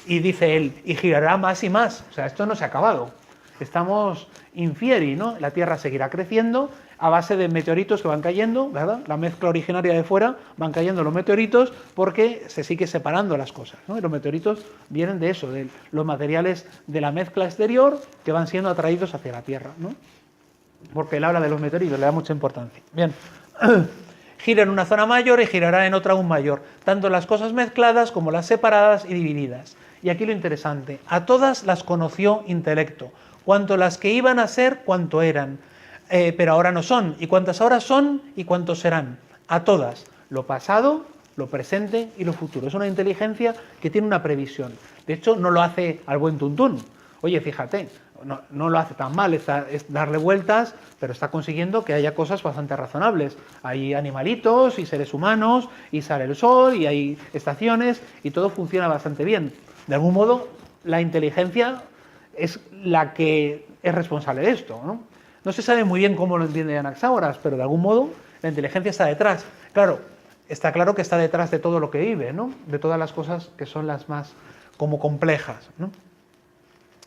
Y dice él, y girará más y más. O sea, esto no se ha acabado. Estamos infieri, ¿no? La Tierra seguirá creciendo a base de meteoritos que van cayendo, ¿verdad? La mezcla originaria de fuera, van cayendo los meteoritos porque se sigue separando las cosas, ¿no? Y los meteoritos vienen de eso, de los materiales de la mezcla exterior que van siendo atraídos hacia la Tierra, ¿no? Porque él habla de los meteoritos, le da mucha importancia. Bien. Gira en una zona mayor y girará en otra aún mayor, tanto las cosas mezcladas como las separadas y divididas. Y aquí lo interesante, a todas las conoció intelecto, cuanto las que iban a ser, cuanto eran, pero ahora no son, y cuantas ahora son y cuantos serán, a todas, lo pasado, lo presente y lo futuro. Es una inteligencia que tiene una previsión. De hecho, no lo hace al buen tuntún. Oye, fíjate, no lo hace tan mal, es darle vueltas, pero está consiguiendo que haya cosas bastante razonables. Hay animalitos y seres humanos, y sale el sol, y hay estaciones, y todo funciona bastante bien. De algún modo, la inteligencia es la que es responsable de esto, ¿no? No se sabe muy bien cómo lo entiende Anaxágoras, pero de algún modo la inteligencia está detrás. Claro, está claro que está detrás de todo lo que vive, ¿no? De todas las cosas que son las más como complejas, ¿no?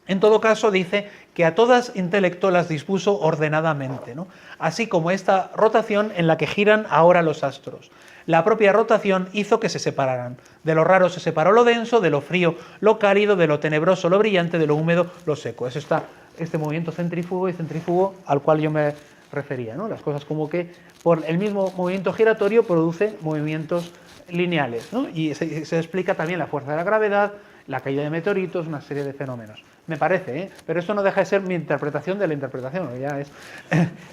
En todo caso, dice que a todas intelecto las dispuso ordenadamente, ¿no? Así como esta rotación en la que giran ahora los astros. La propia rotación hizo que se separaran. De lo raro se separó lo denso, de lo frío lo cálido, de lo tenebroso lo brillante, de lo húmedo lo seco. Eso está este movimiento centrífugo y centrífugo al cual yo me refería, ¿no? Las cosas como que por el mismo movimiento giratorio produce movimientos lineales, ¿no? Y se explica también la fuerza de la gravedad, la caída de meteoritos, una serie de fenómenos. Me parece, pero eso no deja de ser mi interpretación de la interpretación. Ya es.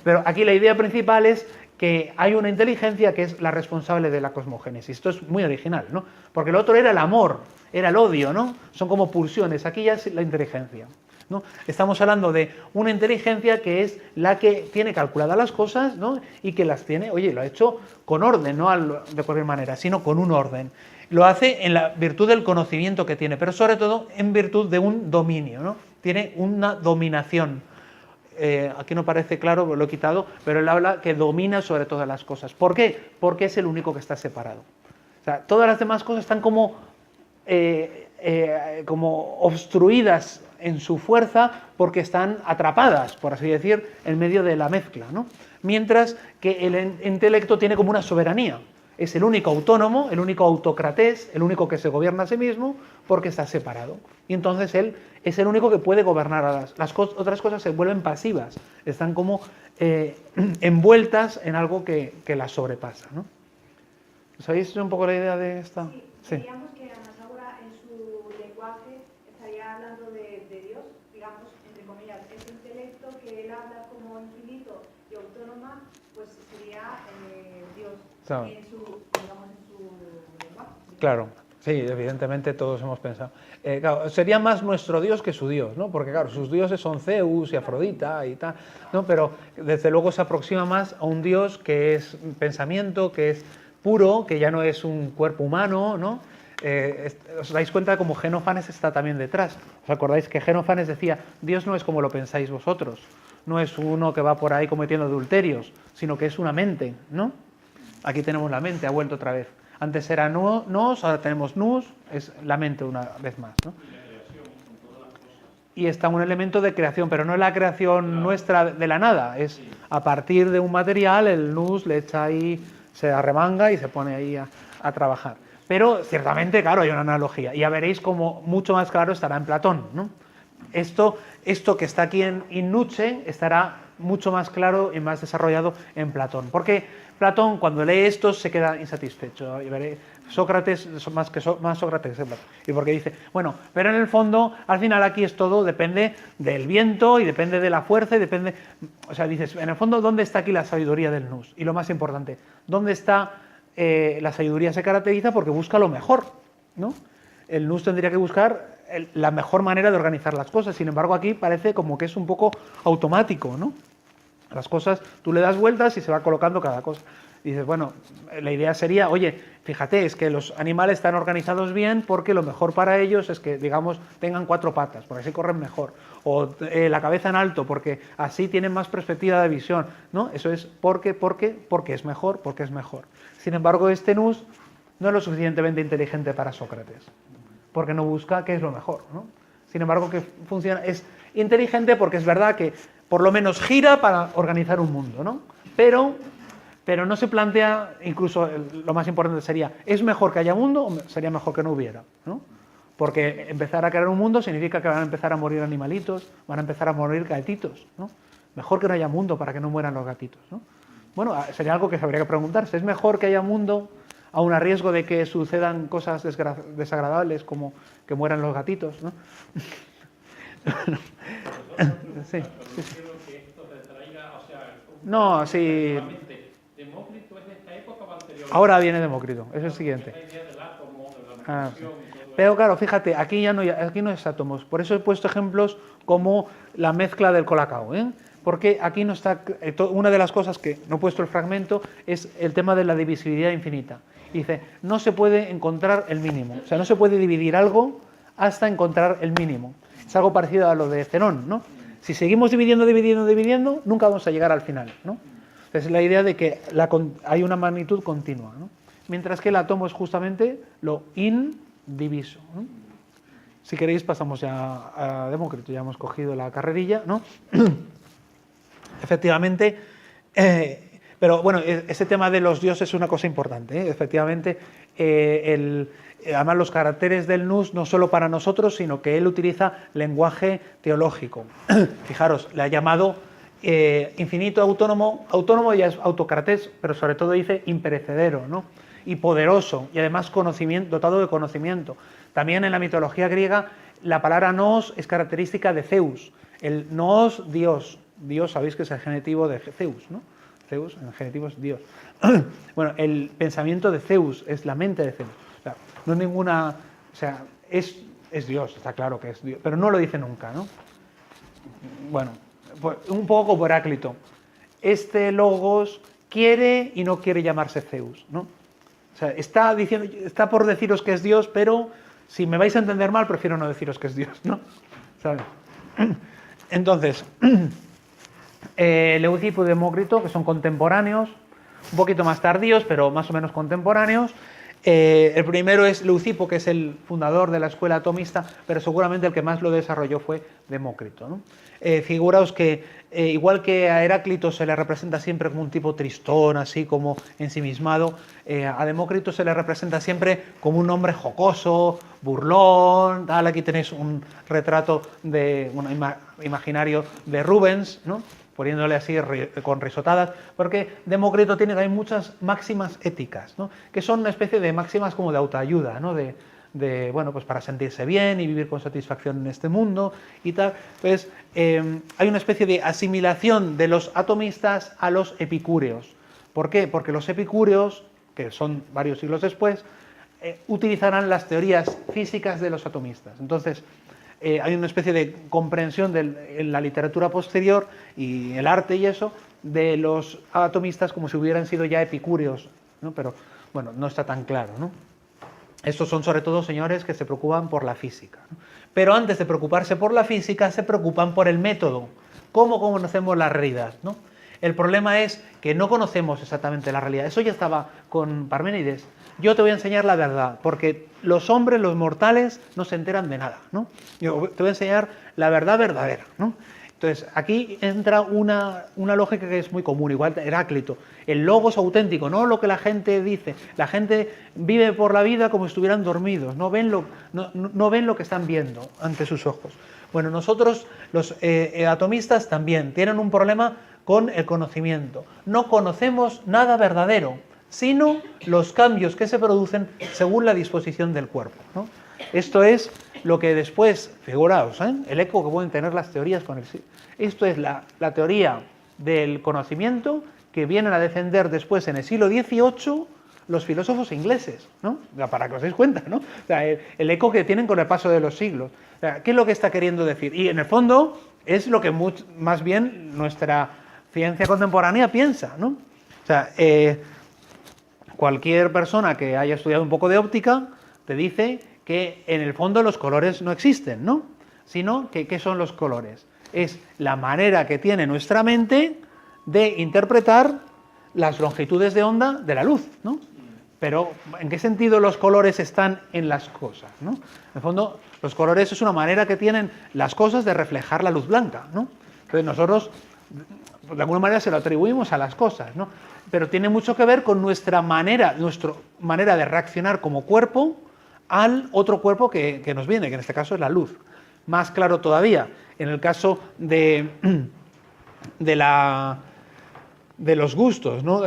Pero aquí la idea principal es que hay una inteligencia que es la responsable de la cosmogénesis. Esto es muy original, ¿no? Porque lo otro era el amor, era el odio, ¿no? Son como pulsiones. Aquí ya es la inteligencia. ¿no? Estamos hablando de una inteligencia que es la que tiene calculadas las cosas, ¿no? Y que las tiene, oye, lo ha hecho con orden, no de cualquier manera, sino con un orden. Lo hace en la virtud del conocimiento que tiene, pero sobre todo en virtud de un dominio, ¿no? Tiene una dominación. Aquí no parece claro, lo he quitado, pero él habla que domina sobre todas las cosas. ¿Por qué? Porque es el único que está separado. O sea, todas las demás cosas están como obstruidas en su fuerza porque están atrapadas, por así decir, en medio de la mezcla, ¿no? Mientras que el intelecto tiene como una soberanía. Es el único autónomo, el único autocratés, el único que se gobierna a sí mismo porque está separado. Y entonces él es el único que puede gobernar a otras cosas se vuelven pasivas, están como envueltas en algo que las sobrepasa, ¿no? ¿Sabéis un poco la idea de esta? Sí. Diríamos que Anaxágora en su lenguaje estaría hablando de Dios, digamos, entre comillas, ese intelecto que él habla como infinito y autónoma, pues sería Dios, Claro. en su lenguaje. Claro, sí, evidentemente todos hemos pensado. Claro, sería más nuestro Dios que su Dios, ¿no? Porque claro, sus dioses son Zeus y Afrodita y tal, ¿no? Pero desde luego se aproxima más a un Dios que es pensamiento, que es puro, que ya no es un cuerpo humano, ¿no? Os dais cuenta como Genófanes está también detrás. ¿Os acordáis que Genófanes decía, Dios no es como lo pensáis vosotros, no es uno que va por ahí cometiendo adulterios, sino que es una mente, ¿no? Aquí tenemos la mente, ha vuelto otra vez. Antes era nos, ahora tenemos nus, es la mente una vez más, ¿no? Y está un elemento de creación, pero no es la creación nuestra de la nada, es a partir de un material, el nus le echa ahí, se arremanga y se pone ahí a trabajar. Pero ciertamente, claro, hay una analogía. Y ya veréis cómo mucho más claro estará en Platón, ¿no? Esto que está aquí en Nuche estará mucho más claro y más desarrollado en Platón. Porque Platón, cuando lee esto, se queda insatisfecho. Y veréis, Sócrates, más Sócrates que Platón. Y porque dice, bueno, pero en el fondo, al final aquí es todo, depende del viento y depende de la fuerza y depende... O sea, dices, en el fondo, ¿dónde está aquí la sabiduría del nous? Y lo más importante, ¿dónde está la sabiduría? Se caracteriza porque busca lo mejor, ¿no? El nous tendría que buscar la mejor manera de organizar las cosas. Sin embargo, aquí parece como que es un poco automático, ¿no? Las cosas, tú le das vueltas y se va colocando cada cosa. Y dices, bueno, la idea sería, oye, fíjate, es que los animales están organizados bien porque lo mejor para ellos es que, digamos, tengan 4 patas, porque así corren mejor. O la cabeza en alto, porque así tienen más perspectiva de visión, ¿no? Eso es porque es mejor, porque es mejor. Sin embargo, este nous no es lo suficientemente inteligente para Sócrates, porque no busca qué es lo mejor, ¿no? Sin embargo, que funciona, es inteligente porque es verdad que por lo menos gira para organizar un mundo, ¿no? Pero no se plantea, incluso lo más importante sería, ¿es mejor que haya mundo o sería mejor que no hubiera? ¿No? Porque empezar a crear un mundo significa que van a empezar a morir animalitos, van a empezar a morir gatitos, ¿no? Mejor que no haya mundo para que no mueran los gatitos, ¿no? Bueno, sería algo que se habría que preguntarse, ¿es mejor que haya mundo aun a riesgo de que sucedan cosas desagradables como que mueran los gatitos, ¿no? Sí, sí, sí. No, sí. ¿Demócrito es de esta época o anterior? Ahora viene Demócrito, es el siguiente. Sí. Pero claro, fíjate, aquí no es átomos. Por eso he puesto ejemplos como la mezcla del colacao, ¿eh? Porque aquí no está... Una de las cosas que no he puesto el fragmento es el tema de la divisibilidad infinita. Dice, no se puede encontrar el mínimo. O sea, no se puede dividir algo hasta encontrar el mínimo. Es algo parecido a lo de Zenón, ¿no? Si seguimos dividiendo, nunca vamos a llegar al final, ¿no? Es la idea de que hay una magnitud continua, ¿no? Mientras que el átomo es justamente lo indiviso, ¿no? Si queréis pasamos ya a Demócrito, ya hemos cogido la carrerilla, ¿no? Efectivamente, pero bueno, ese tema de los dioses es una cosa importante, ¿eh? Efectivamente, además los caracteres del nous no solo para nosotros, sino que él utiliza lenguaje teológico. Fijaros, le ha llamado infinito autónomo ya es autocratés, pero sobre todo dice imperecedero, ¿no? Y poderoso, y además dotado de conocimiento. También en la mitología griega la palabra nous es característica de Zeus. El nous, Dios. Dios, sabéis que es el genitivo de Zeus, ¿no? Zeus, en genitivo es Dios. Bueno, el pensamiento de Zeus es la mente de Zeus. O sea, no es ninguna... O sea, es Dios, está claro que es Dios, pero no lo dice nunca, ¿no? Bueno, pues un poco como Heráclito. Este logos quiere y no quiere llamarse Zeus, ¿no? O sea, está por deciros que es Dios, pero si me vais a entender mal, prefiero no deciros que es Dios, ¿no? ¿Sabes? Entonces, Leucipo y Demócrito, que son contemporáneos, un poquito más tardíos, pero más o menos contemporáneos. El primero es Leucipo, que es el fundador de la escuela atomista, pero seguramente el que más lo desarrolló fue Demócrito, ¿no? Figuraos que, igual que a Heráclito se le representa siempre como un tipo tristón, así como ensimismado, a Demócrito se le representa siempre como un hombre jocoso, burlón, tal. Aquí tenéis un retrato imaginario de Rubens, ¿no? Poniéndole así con risotadas, porque Demócrito tiene también muchas máximas éticas, ¿no? Que son una especie de máximas como de autoayuda, ¿no? Bueno, pues para sentirse bien y vivir con satisfacción en este mundo y tal. Entonces, hay una especie de asimilación de los atomistas a los epicúreos. ¿Por qué? Porque los epicúreos, que son varios siglos después, utilizarán las teorías físicas de los atomistas. Entonces, hay una especie de comprensión en la literatura posterior y el arte y eso, de los atomistas como si hubieran sido ya epicúreos, ¿no? Pero, bueno, no está tan claro, ¿no? Estos son sobre todo señores que se preocupan por la física, ¿no? Pero antes de preocuparse por la física, se preocupan por el método. ¿Cómo conocemos la realidad, ¿no? El problema es que no conocemos exactamente la realidad. Eso ya estaba con Parménides. Yo te voy a enseñar la verdad, porque los hombres, los mortales, no se enteran de nada, ¿no? Yo te voy a enseñar la verdad verdadera, ¿no? Entonces, aquí entra una lógica que es muy común, igual Heráclito. El logos auténtico, no lo que la gente dice. La gente vive por la vida como si estuvieran dormidos, no ven lo que están viendo ante sus ojos. Bueno, nosotros, los atomistas, también tienen un problema con el conocimiento. No conocemos nada verdadero, sino los cambios que se producen según la disposición del cuerpo, ¿no? Esto es lo que después, figuraos, el eco que pueden tener las teorías con el... Esto es la teoría del conocimiento que vienen a defender después en el siglo XVIII los filósofos ingleses, ¿no? Para que os deis cuenta, ¿no? O sea, el eco que tienen con el paso de los siglos. O sea, ¿qué es lo que está queriendo decir? Y en el fondo es lo que más bien nuestra ciencia contemporánea piensa, ¿no? O sea, cualquier persona que haya estudiado un poco de óptica te dice que en el fondo los colores no existen, ¿no? Sino que ¿qué son los colores? Es la manera que tiene nuestra mente de interpretar las longitudes de onda de la luz, ¿no? Pero ¿en qué sentido los colores están en las cosas, ¿no? En el fondo, los colores es una manera que tienen las cosas de reflejar la luz blanca, ¿no? Entonces nosotros, de alguna manera, se lo atribuimos a las cosas, ¿no? Pero tiene mucho que ver con nuestra manera de reaccionar como cuerpo al otro cuerpo que nos viene, que en este caso es la luz. Más claro todavía, en el caso de los gustos, ¿no?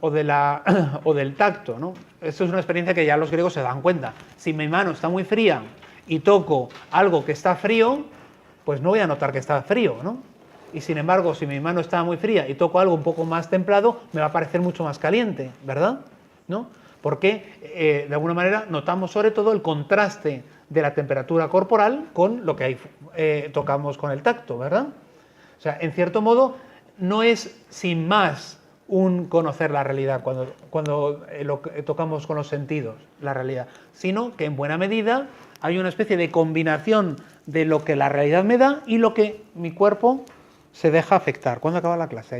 o del tacto, ¿no? Esto es una experiencia que ya los griegos se dan cuenta. Si mi mano está muy fría y toco algo que está frío, pues no voy a notar que está frío, ¿no? Y sin embargo, si mi mano está muy fría y toco algo un poco más templado, me va a parecer mucho más caliente, ¿verdad? ¿No? Porque de alguna manera notamos sobre todo el contraste de la temperatura corporal con lo que tocamos con el tacto, ¿verdad? O sea, en cierto modo, no es sin más un conocer la realidad cuando lo tocamos con los sentidos, la realidad, sino que en buena medida hay una especie de combinación de lo que la realidad me da y lo que mi cuerpo se deja afectar. ¿Cuándo acaba la clase?